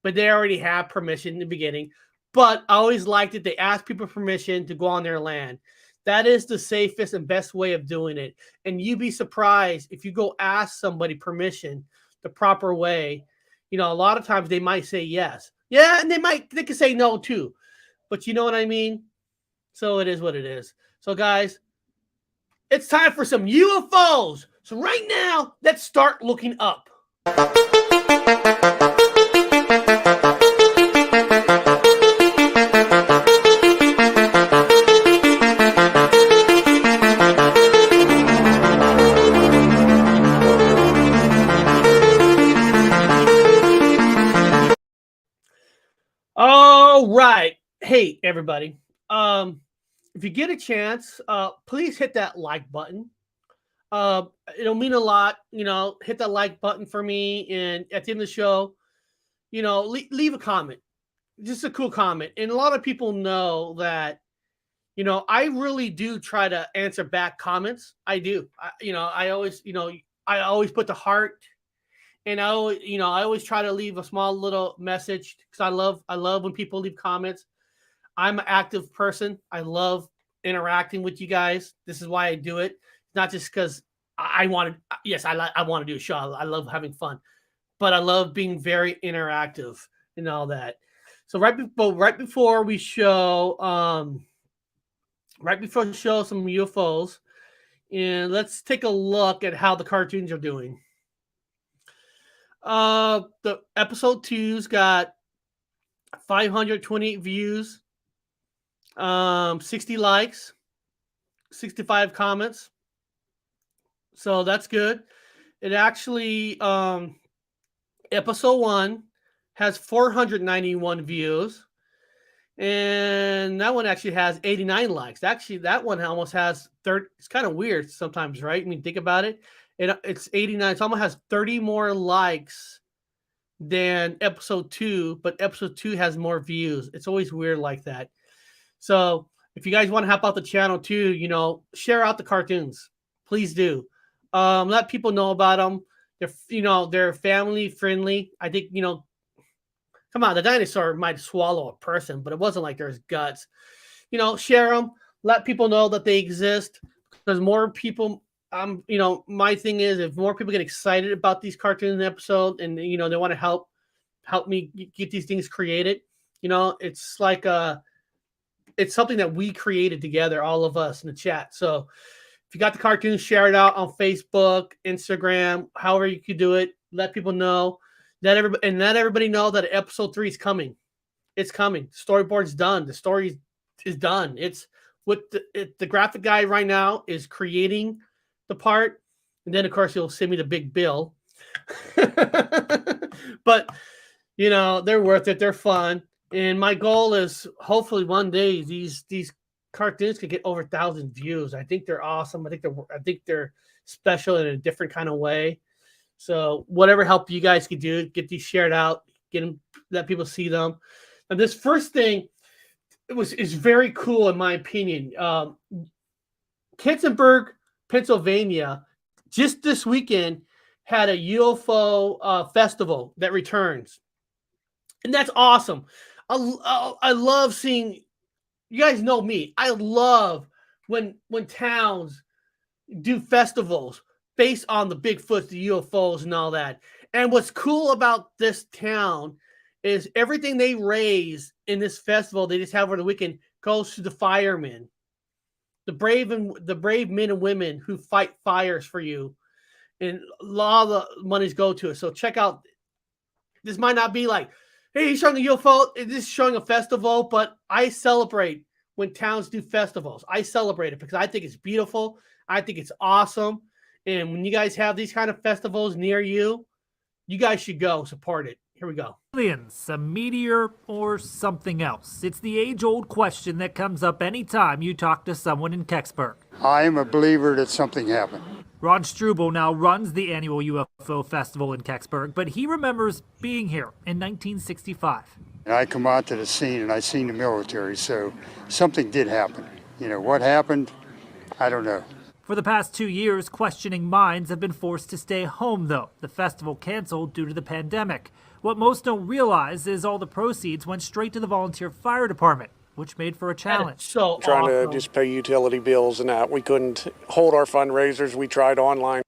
but they already have permission in the beginning. But I always liked it. They ask people permission to go on their land. That is the safest and best way of doing it. And you'd be surprised if you go ask somebody permission the proper way. You know, a lot of times they might say yes. Yeah, and they can say no too. But you know what I mean? So it is what it is. So guys, it's time for some UFOs. So right now, let's start looking up. All right. Hey, everybody. If you get a chance, please hit that like button. It'll mean a lot. You know, hit that like button for me. And at the end of the show, you know, leave a comment. Just a cool comment. And a lot of people know that, you know, I really do try to answer back comments. I do. I always put the heart. And I always try to leave a small little message because I love when people leave comments. I'm an active person. I love interacting with you guys. This is why I do it. Not just because I want to. Yes, I want to do a show. I love having fun, but I love being very interactive and all that. So right before we show some UFOs, And let's take a look at how the cartoons are doing. The episode 2's got 528 views, 60 likes, 65 comments. So that's good. It actually, episode 1 has 491 views. And that one actually has 89 likes. Actually, that one almost has 30. It's kind of weird sometimes, right? I mean, think about it. It's 89. It almost has 30 more likes than episode 2, but episode 2 has more views. It's always weird like that. So if you guys want to help out the channel too, you know, share out the cartoons. Please do. Let people know about them. They're family friendly. I think, come on, the dinosaur might swallow a person, but it wasn't like there's guts. Share them. Let people know that they exist. Because more people, my thing is, if more people get excited about these cartoons episodes, and they want to help me get these things created, it's like it's something that we created together, all of us in the chat. So if you got the cartoons, share it out on Facebook, Instagram, however you could do it. Let people know. Let everybody know that episode 3 is coming. It's coming. Storyboard's done. The story is done. It's what the graphic guy right now is creating the part, and then of course he'll send me the big bill. But they're worth it. They're fun, and my goal is hopefully one day these cartoons could get over 1,000 views. I think they're awesome. I think they're special in a different kind of way. So whatever help you guys could do, get these shared out, let people see them. And this first thing, is very cool in my opinion. Kecksburg, Pennsylvania, just this weekend had a UFO festival that returns, and that's awesome. I love seeing. You guys know me. I love when towns do festivals based on the Bigfoots, the UFOs, and all that. And what's cool about this town is everything they raise in this festival they just have over the weekend goes to the firemen, the brave men and women who fight fires for you, and a lot of the monies go to it. So check out. This might not be like, hey, he's showing a UFO. This is showing a festival, but I celebrate when towns do festivals. I celebrate it because I think it's beautiful. I think it's awesome. And when you guys have these kind of festivals near you, you guys should go support it. Here we go. Aliens, a meteor, or something else? It's the age-old question that comes up anytime you talk to someone in Kecksburg. I am a believer that something happened. Ron Struble now runs the annual UFO festival in Kecksburg, but he remembers being here in 1965. And I come out to the scene and I seen the military, so something did happen. What happened, I don't know. For the past 2 years, questioning minds have been forced to stay home, though. The festival canceled due to the pandemic. What most don't realize is all the proceeds went straight to the volunteer fire department, which made for a challenge. So trying to just pay utility bills and that. We couldn't hold our fundraisers. We tried online.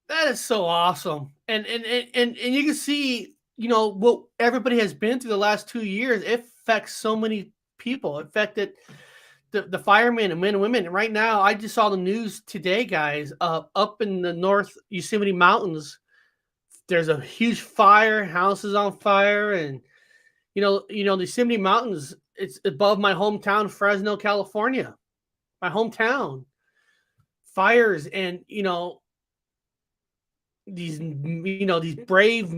That is so awesome. And you can see, what everybody has been through the last 2 years. It affects so many people. It affected the firemen and men and women. And right now, I just saw the news today, guys, up in the North Yosemite Mountains. There's a huge fire, houses on fire, and the Yosemite Mountains, it's above my hometown, Fresno, California. My hometown. Fires, and these brave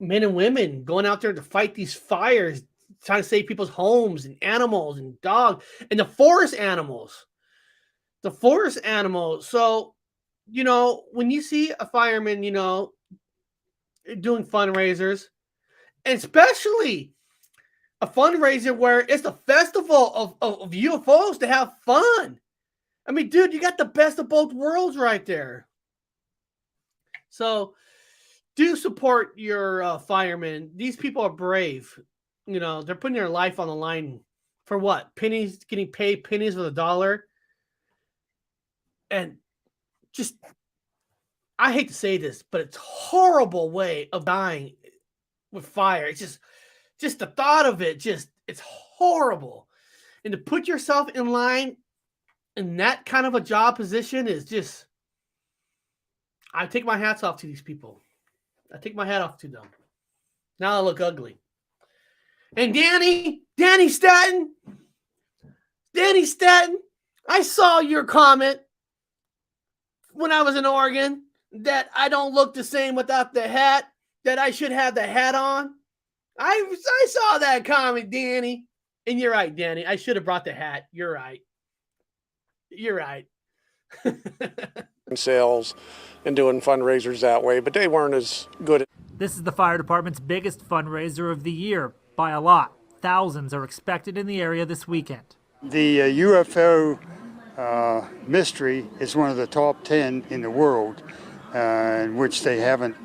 men and women going out there to fight these fires, trying to save people's homes and animals and dogs and the forest animals. So, when you see a fireman, doing fundraisers, and especially a fundraiser where it's a festival of UFOs to have fun. I mean, dude, you got the best of both worlds right there. So do support your firemen. These people are brave. They're putting their life on the line for what? Pennies, getting paid pennies with a dollar. And just, I hate to say this, but it's a horrible way of dying with fire. It's just the thought of it, it's horrible. And to put yourself in line in that kind of a job position is just, I take my hats off to these people. I take my hat off to them. Now I look ugly. And Danny Staten, I saw your comment when I was in Oregon that I don't look the same without the hat, that I should have the hat on. I saw that comment, Danny. And you're right, Danny. I should have brought the hat. You're right. You're right. Sales and doing fundraisers that way, but they weren't as good. This is the fire department's biggest fundraiser of the year by a lot. Thousands are expected in the area this weekend. The UFO mystery is one of the top 10 in the world, in which they haven't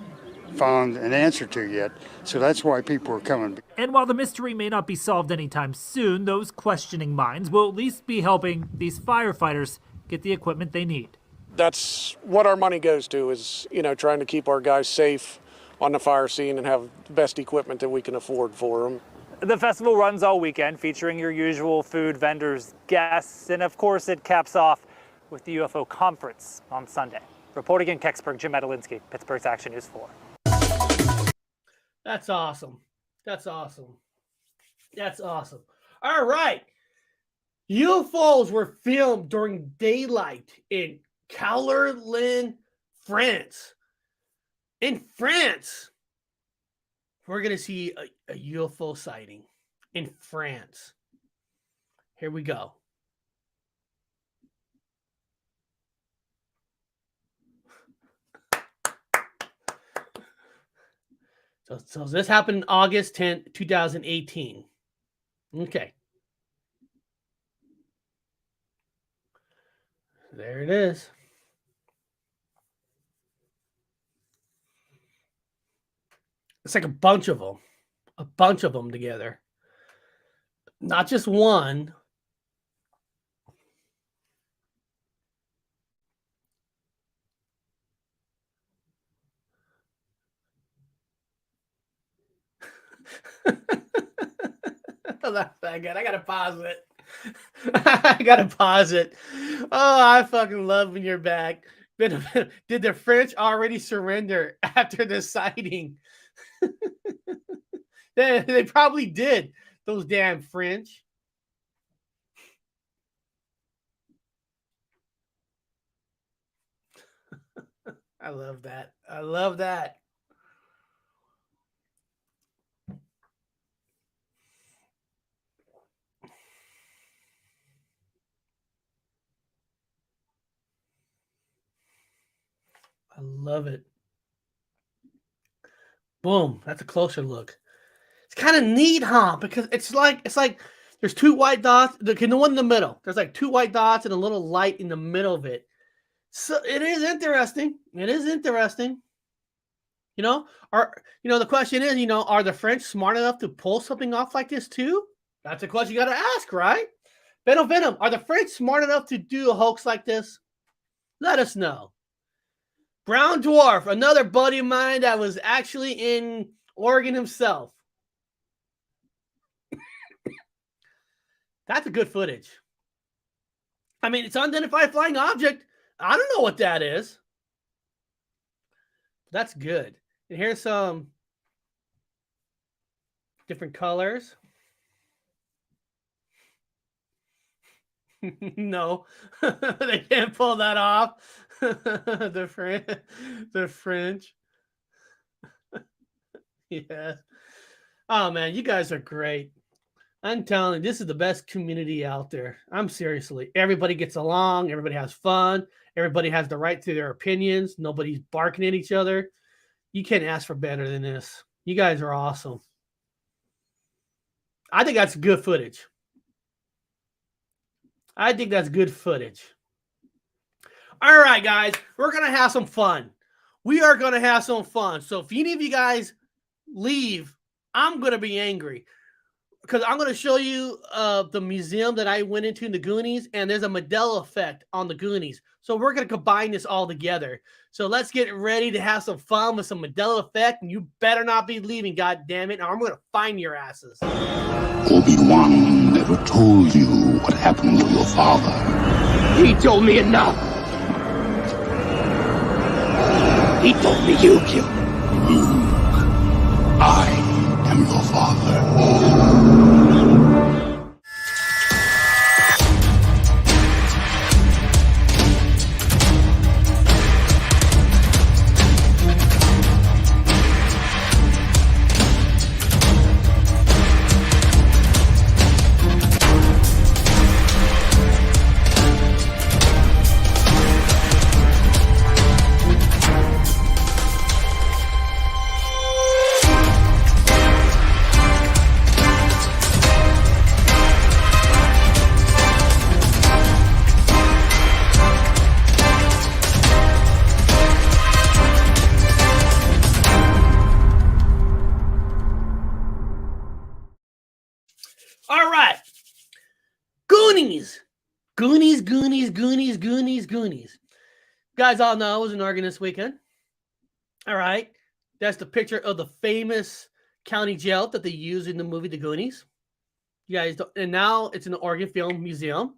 found an answer to yet. So that's why people are coming. And while the mystery may not be solved anytime soon, those questioning minds will at least be helping these firefighters get the equipment they need. That's what our money goes to, is, you know, trying to keep our guys safe on the fire scene and have the best equipment that we can afford for them. The festival runs all weekend, featuring your usual food vendors, guests, and of course it caps off with the UFO conference on Sunday. Reporting in Kecksburg, Jim Medalinsky, Pittsburgh's Action News 4. That's awesome. That's awesome. That's awesome. All right. UFOs were filmed during daylight in Caluire, France. In France, we're going to see a UFO sighting in France. Here we go. So this happened August 10th, 2018. Okay. There it is. It's like a bunch of them together. Not just one. That's not good. I gotta pause it. I gotta pause it. Oh, I fucking love when you're back. Did the French already surrender after the sighting? They probably did. Those damn French. I love that. I love that. I love it. Boom. That's a closer look. It's kind of neat, huh? Because it's like there's two white dots. The one in the middle. There's like two white dots and a little light in the middle of it. So it is interesting. It is interesting. The question is, are the French smart enough to pull something off like this too? That's a question you got to ask, right? Venom, are the French smart enough to do a hoax like this? Let us know. Brown Dwarf, another buddy of mine that was actually in Oregon himself. That's a good footage. I mean, it's unidentified flying object. I don't know what that is. That's good. And here's some different colors. No, they can't pull that off. The French. Yes. Oh man, you guys are great. I'm telling you, this is the best community out there. I'm seriously. Everybody gets along. Everybody has fun. Everybody has the right to their opinions. Nobody's barking at each other. You can't ask for better than this. You guys are awesome. I think that's good footage. I think that's good footage. All right, guys. We're going to have some fun. We are going to have some fun. So if any of you guys leave, I'm going to be angry. because I'm going to show you the museum that I went into in the Goonies, and there's a Mandela effect on the Goonies. So we're going to combine this all together. So let's get ready to have some fun with some Mandela effect, and you better not be leaving, God damn it, or I'm going to find your asses. Obi-Wan never told you what happened to your father. He told me enough. He told me you killed him. Luke, I am your father. All right. Goonies. Goonies, Goonies, Goonies, Goonies, Goonies. Guys all know I was in Oregon this weekend. All right. That's the picture of the famous county jail that they used in the movie The Goonies. You guys don't, and now it's in the Oregon Film Museum.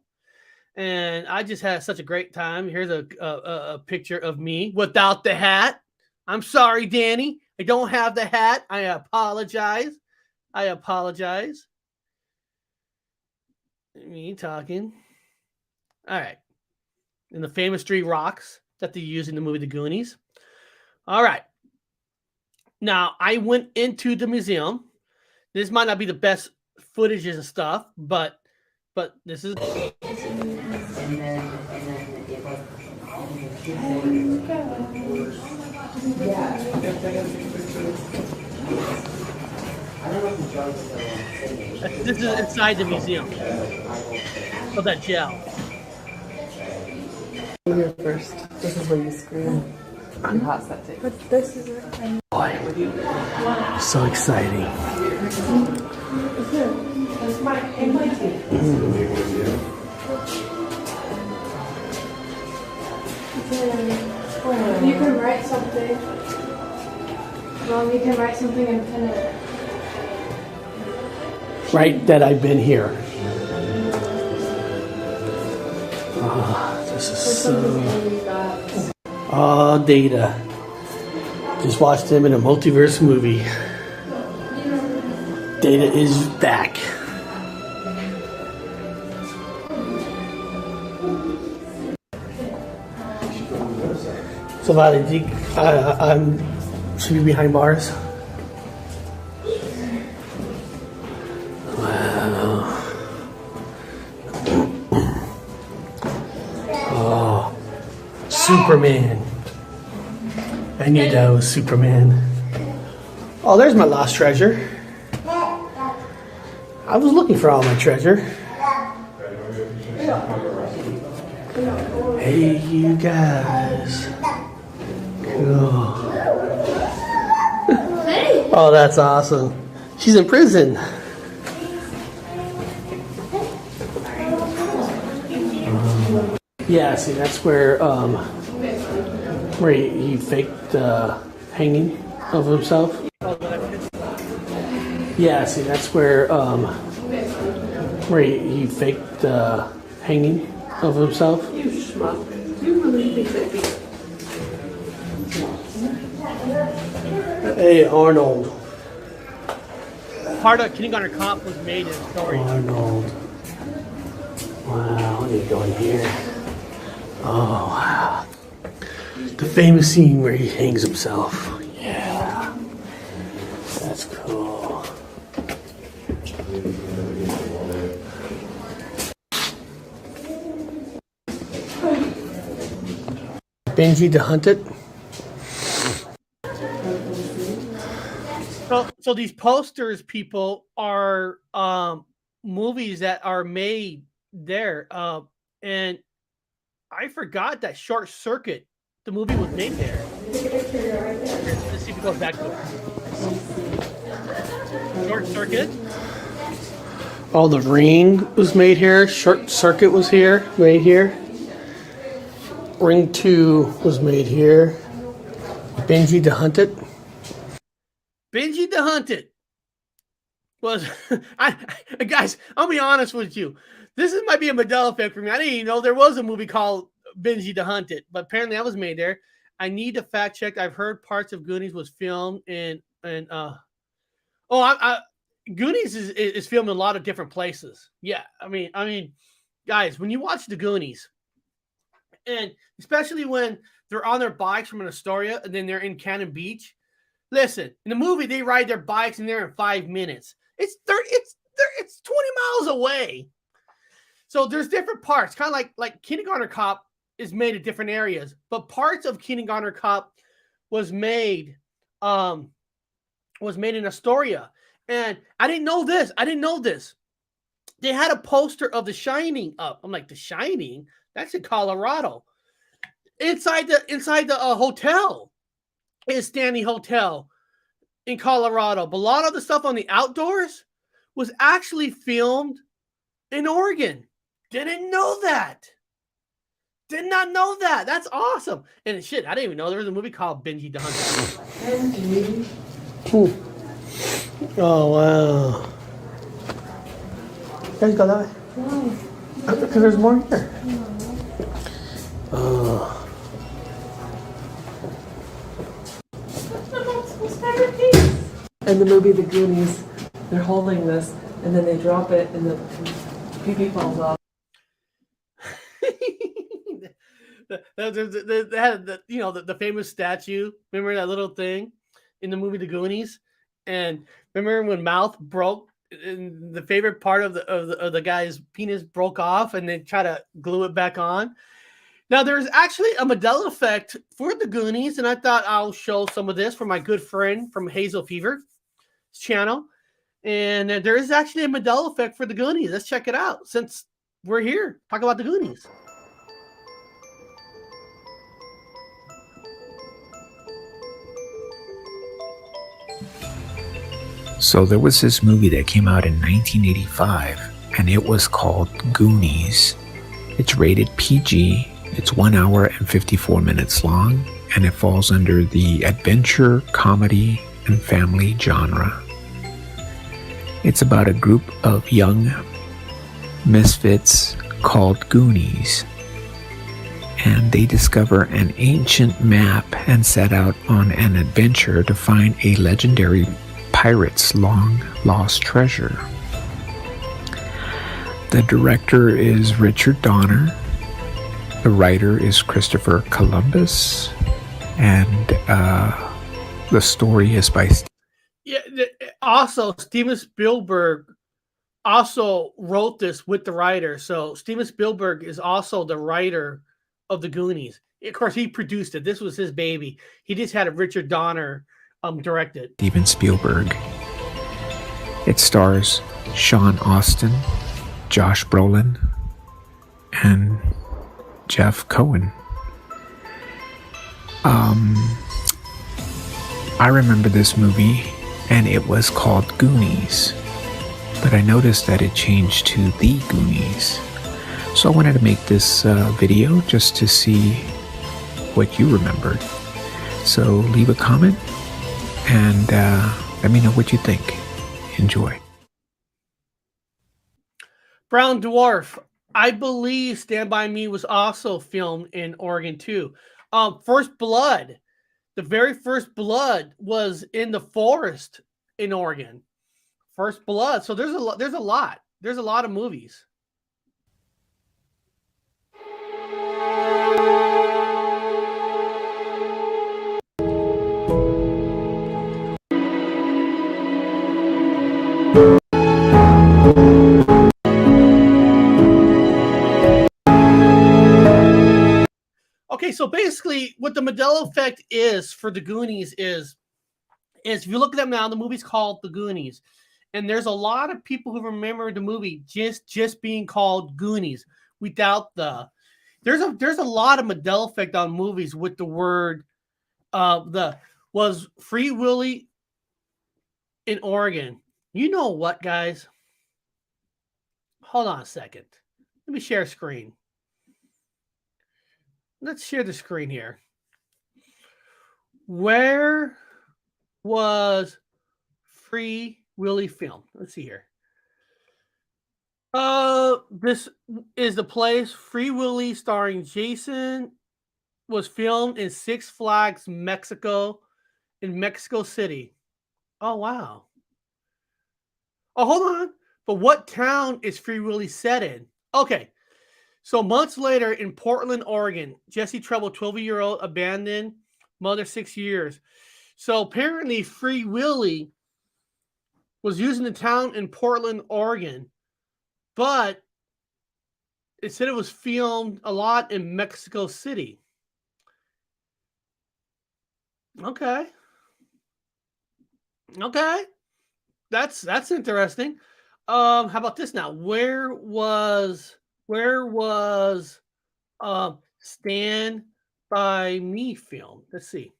And I just had such a great time. Here's a picture of me without the hat. I'm sorry, Danny. I don't have the hat. I apologize. I apologize. Me talking. All right. And the famous 3 rocks that they use in the movie The Goonies. All right. Now, I went into the museum. This might not be the best footages and stuff, but this is... This is inside the museum of that jail. Here first. This is where you scream. You're hot septic. But this is it. Boy, so exciting. You can write something. Mom, you can write something and pin it. Right, that I've been here. This is so... Data. Just watched him in a multiverse movie. Data is back. So, Valerie, I'm should be behind bars. Wow. Oh, Superman. I knew that was Superman. Oh, there's my lost treasure. I was looking for all my treasure. Hey, you guys. Cool. Oh, that's awesome. She's in prison. Yeah, see, that's where he faked hanging of himself. Yeah, see, that's where he faked hanging of himself. You schmuck. You really think that Hey, Arnold. Part of Kindergarten Cop was made in a story. Arnold. Wow, let me go in here. Oh, wow. The famous scene where he hangs himself. Yeah. That's cool. Benji the Hunted. So these posters, people, are movies that are made there. And I forgot that Short Circuit, the movie was made there. Let's see if it goes back to it. Short Circuit. All the Ring was made here. Short Circuit was made here. Ring 2 was made here. Benji the Hunted. Benji the Hunted was, guys, I'll be honest with you. This might be a Mandela effect for me. I didn't even know there was a movie called Benji the Hunted, but apparently that was made there. I need to fact check. I've heard parts of Goonies was filmed Goonies is filmed in a lot of different places. Yeah, I mean, guys, when you watch the Goonies, and especially when they're on their bikes from an Astoria and then they're in Cannon Beach, listen, in the movie they ride their bikes and they're in 5 minutes. It's 20 miles away. So there's different parts, kind of like Kindergarten Cop is made in different areas, but parts of Kindergarten Cop was made in Astoria. And I didn't know this. They had a poster of The Shining up. I'm like, The Shining? That's in Colorado. Inside the hotel is Stanley Hotel in Colorado. But a lot of the stuff on the outdoors was actually filmed in Oregon. Didn't know that. Did not know that. That's awesome. And shit, I didn't even know there was a movie called Benji the Hunter. Benji. Oh, wow. You guys go that way? No. Because there's more here. In the movie The Goonies, they're holding this, and then they drop it, and the pee-pee falls off. They had the famous statue. Remember that little thing in the movie The Goonies? And remember when mouth broke, and the favorite part of the guy's penis broke off, and they try to glue it back on. Now there's actually a Mandela effect for the Goonies, and I thought I'll show some of this for my good friend from Hazel Fever's channel. And there is actually a Mandela effect for the Goonies. Let's check it out since we're here. Talk about the Goonies. So there was this movie that came out in 1985, and it was called Goonies. It's rated PG. It's 1 hour and 54 minutes long, and it falls under the adventure, comedy, and family genre. It's about a group of young misfits called Goonies, and they discover an ancient map and set out on an adventure to find a legendary pirate's long-lost treasure. The director is Richard Donner. The writer is Christopher Columbus. And the story is by... Also, Steven Spielberg also wrote this with the writer. So Steven Spielberg is also the writer of the Goonies. Of course, he produced it. This was his baby. He just had Richard Donner directed. Steven Spielberg. It stars Sean Austin, Josh Brolin, and Jeff Cohen. I remember this movie, and it was called Goonies, but I noticed that it changed to The Goonies. So I wanted to make this video just to see what you remembered. So leave a comment and let me know what you think. Enjoy. Brown Dwarf. I believe Stand By Me was also filmed in Oregon too. First Blood. The very first Blood was in the forest in Oregon. First Blood. So there's a lot. There's a lot of movies. Okay, so basically what the Mandela effect is for the Goonies is if you look at them now, the movie's called The Goonies. And there's a lot of people who remember the movie just being called Goonies without the... There's a lot of Mandela effect on movies with the word was Free Willy in Oregon. You know what, guys? hold on a second. Let me share screen. Let's share the screen here. Where was Free Willy filmed? Let's see here. This is the place Free Willy starring Jason was filmed in Six Flags, Mexico, in Mexico City. Oh, wow. Oh, hold on. But what town is Free Willy set in? Okay. So months later in Portland, Oregon, Jesse Treble, 12-year-old, abandoned mother, 6 years. So apparently Free Willy was using the town in Portland, Oregon, but it said it was filmed a lot in Mexico City. Okay. Okay. That's interesting. How about this now? Where was Stand By Me filmed? Let's see.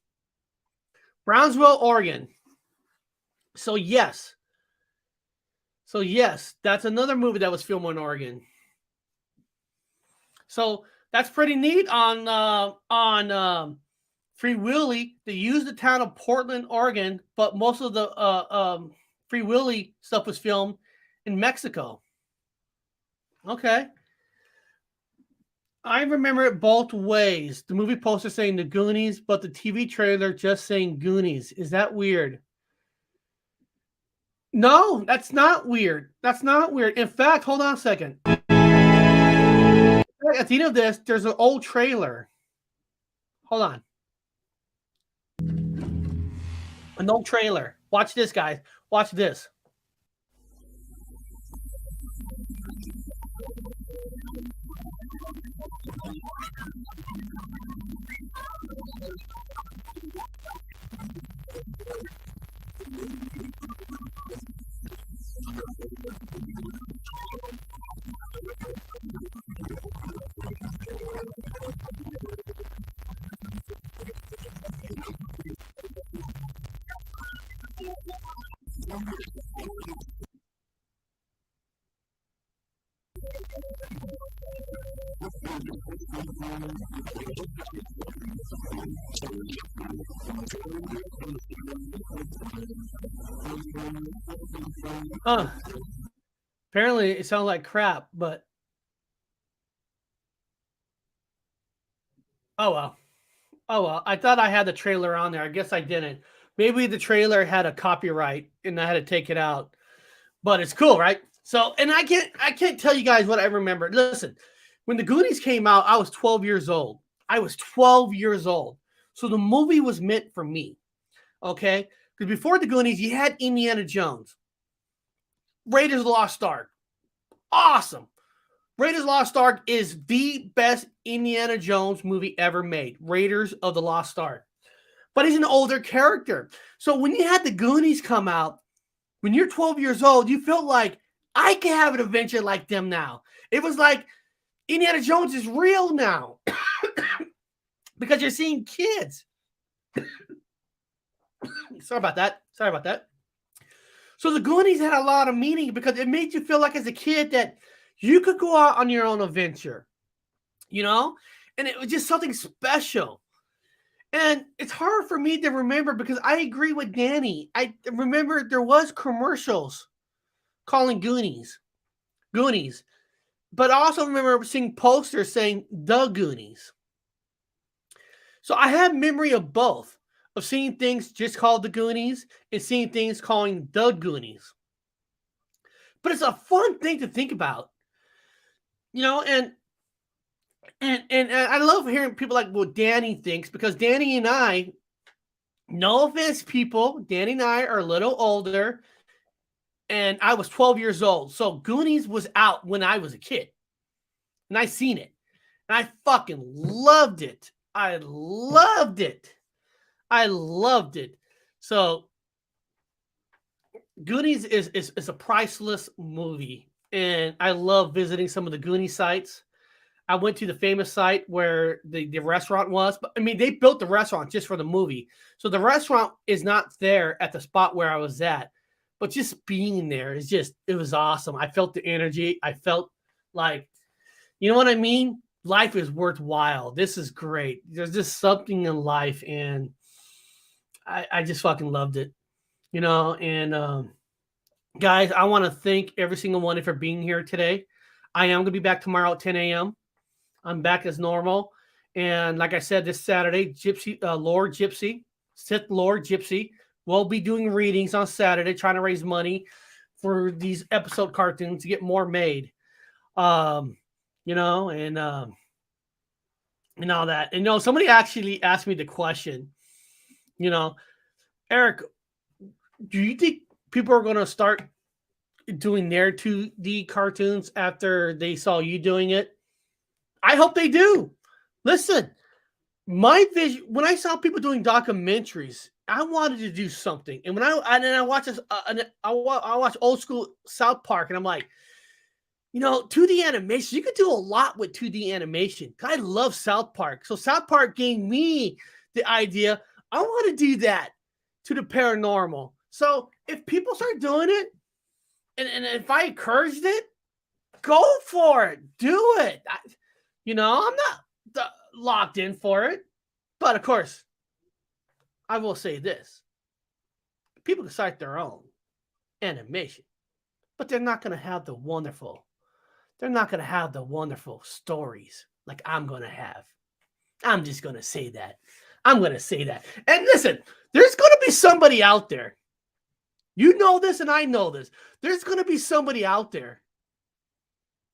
Brownsville, Oregon. So yes, that's another movie that was filmed in Oregon. So that's pretty neat on Free Willy. They used the town of Portland, Oregon, but most of the Free Willy stuff was filmed in Mexico. Okay. I remember it both ways. The movie poster saying the Goonies, but the TV trailer just saying Goonies. Is that weird? No, that's not weird. That's not weird. In fact, hold on a second. At the end of this, there's an old trailer. Hold on. An old trailer. Watch this, guys. Watch this. Apparently it sounds like crap, but oh well. Oh well. I thought I had the trailer on there. I guess I didn't. Maybe the trailer had a copyright and I had to take it out. But it's cool, right? So, and I can't tell you guys what I remember. Listen, when the Goonies came out, I was 12 years old. I was 12 years old. So the movie was meant for me. Okay? Because before the Goonies, you had Indiana Jones. Raiders of the Lost Ark. Awesome. Raiders of the Lost Ark is the best Indiana Jones movie ever made. Raiders of the Lost Ark. But he's an older character. So when you had the Goonies come out, when you're 12 years old, you felt like, I can have an adventure like them now. It was like Indiana Jones is real now. Because you're seeing kids. Sorry about that. So the Goonies had a lot of meaning because it made you feel like as a kid that you could go out on your own adventure. You know? And it was just something special. And it's hard for me to remember because I agree with Danny. I remember there was commercials calling Goonies. But I also remember seeing posters saying The Goonies. So I have memory of both, of seeing things just called The Goonies and seeing things calling The Goonies. But it's a fun thing to think about. You know, and I love hearing people like what Danny thinks, because Danny and I, no offense, people, Danny and I are a little older, and I was 12 years old. So Goonies was out when I was a kid, and I seen it, and I fucking loved it. I loved it. So Goonies is a priceless movie, and I love visiting some of the Goonies sites. I went to the famous site where the restaurant was. But I mean, they built the restaurant just for the movie. So the restaurant is not there at the spot where I was at. but just being there is just, it was awesome. I felt the energy. I felt like, you know what I mean? Life is worthwhile. This is great. There's just something in life, and I just fucking loved it, you know. And guys, I want to thank every single one of you for being here today. I am going to be back tomorrow at 10 a.m. I'm back as normal. And like I said, this Saturday, Lord Gypsy, Sith Lord Gypsy, will be doing readings on Saturday, trying to raise money for these episode cartoons to get more made. You know, and all that. And, you know, somebody actually asked me the question, you know, Eric, do you think people are going to start doing their 2D cartoons after they saw you doing it? I hope they do. Listen, my vision, when I saw people doing documentaries, I wanted to do something. And when I watch this, I watch old school South Park, and I'm like, you know, 2D animation, you could do a lot with 2D animation. I love South Park. So South Park gave me the idea, I want to do that to the paranormal. So if people start doing it, and if I encouraged it, go for it. Do it. You know, I'm not locked in for it. But of course, I will say this. People can start their own animation, but they're not going to have the wonderful stories like I'm going to have. I'm just going to say that. I'm going to say that. And listen, there's going to be somebody out there. You know this, and I know this. There's going to be somebody out there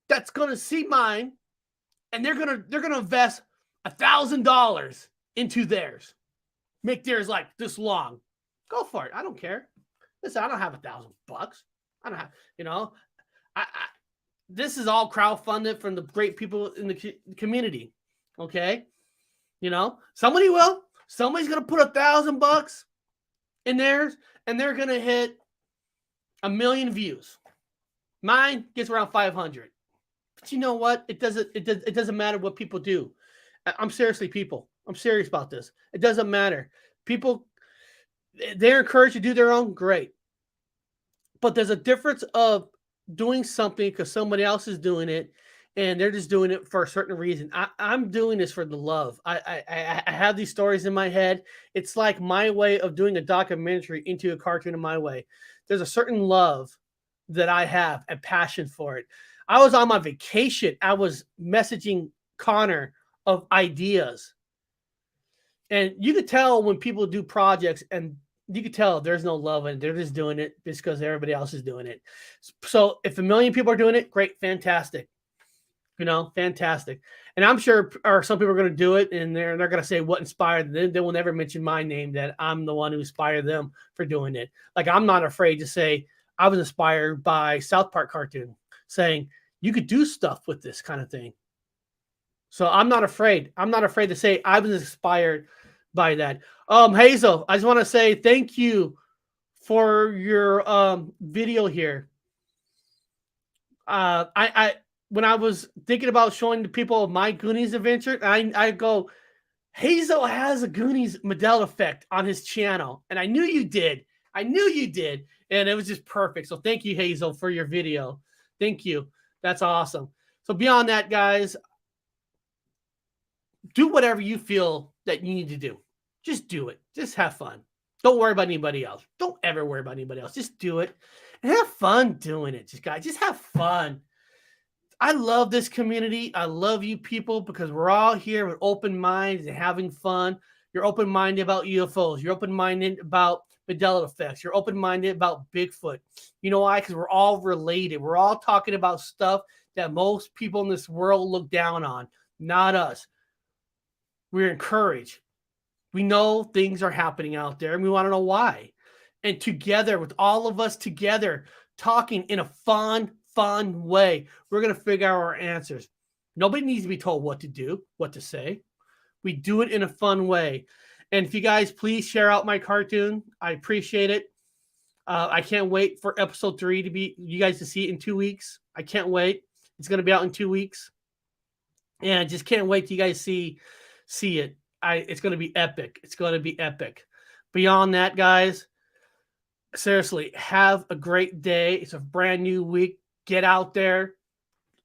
that's going to see mine, and they're going to invest $1,000 into theirs. Make theirs like this long. Go for it. I don't care. Listen, I don't have $1,000. I don't have, you know, this is all crowdfunded from the great people in the community. Okay. You know, somebody will. Somebody's going to put $1,000 in theirs, and they're going to hit 1 million views. Mine gets around 500. But you know what? It doesn't matter what people do. I'm serious about this. It doesn't matter. People, they're encouraged to do their own, great. But there's a difference of doing something because somebody else is doing it, and they're just doing it for a certain reason. I'm doing this for the love. I have these stories in my head. It's like my way of doing a documentary into a cartoon in my way. There's a certain love that I have and passion for it. I was on my vacation. I was messaging Connor of ideas. And you could tell when people do projects, and you could tell there's no love in it. They're just doing it just because everybody else is doing it. So if 1 million people are doing it, great, fantastic. You know, fantastic. And I'm sure some people are going to do it, and they're going to say what inspired them. They will never mention my name, that I'm the one who inspired them for doing it. Like, I'm not afraid to say I was inspired by South Park cartoon, saying you could do stuff with this kind of thing. So I'm not afraid. I'm not afraid to say I was inspired by that. Hazel, I just want to say thank you for your video here. When I was thinking about showing the people my Goonies adventure, I go, Hazel has a Goonies Mandela effect on his channel. And I knew you did. And it was just perfect. So thank you, Hazel, for your video. Thank you. That's awesome. So beyond that, guys, do whatever you feel that you need to do. Just do it. Just have fun. Don't worry about anybody else. Don't ever worry about anybody else. Just do it and have fun doing it. Just have fun. I love this community. I love you people because we're all here with open minds and having fun. You're open-minded about UFOs. You're open-minded about Mandela effects. You're open-minded about Bigfoot. You know why? Because we're all related. We're all talking about stuff that most people in this world look down on, not us. We're encouraged. We know things are happening out there, and we want to know why. And together, with all of us together, talking in a fun way, we're going to figure out our answers. Nobody needs to be told what to do, what to say. We do it in a fun way. And if you guys please share out my cartoon, I appreciate it. I can't wait for episode 3 to be, you guys to see it in 2 weeks. I can't wait. It's going to be out in 2 weeks. And I just can't wait till you guys see it. It's going to be epic. It's going to be epic. Beyond that, guys, seriously, have a great day. It's a brand new week. Get out there,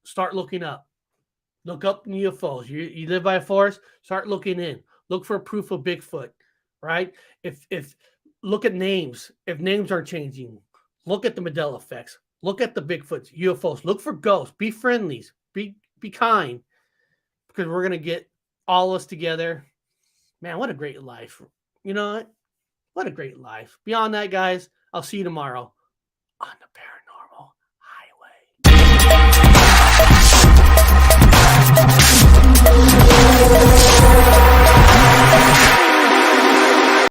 start looking up. Look up UFOs. You live by a forest, start looking in. Look for proof of Bigfoot, right? If look at names. If names are changing, look at the Mandela effects. Look at the Bigfoots, UFOs. Look for ghosts. Be friendly. Be kind, because we're gonna get all of us together. Man, what a great life! You know what? What a great life. Beyond that, guys, I'll see you tomorrow on the Paranormal.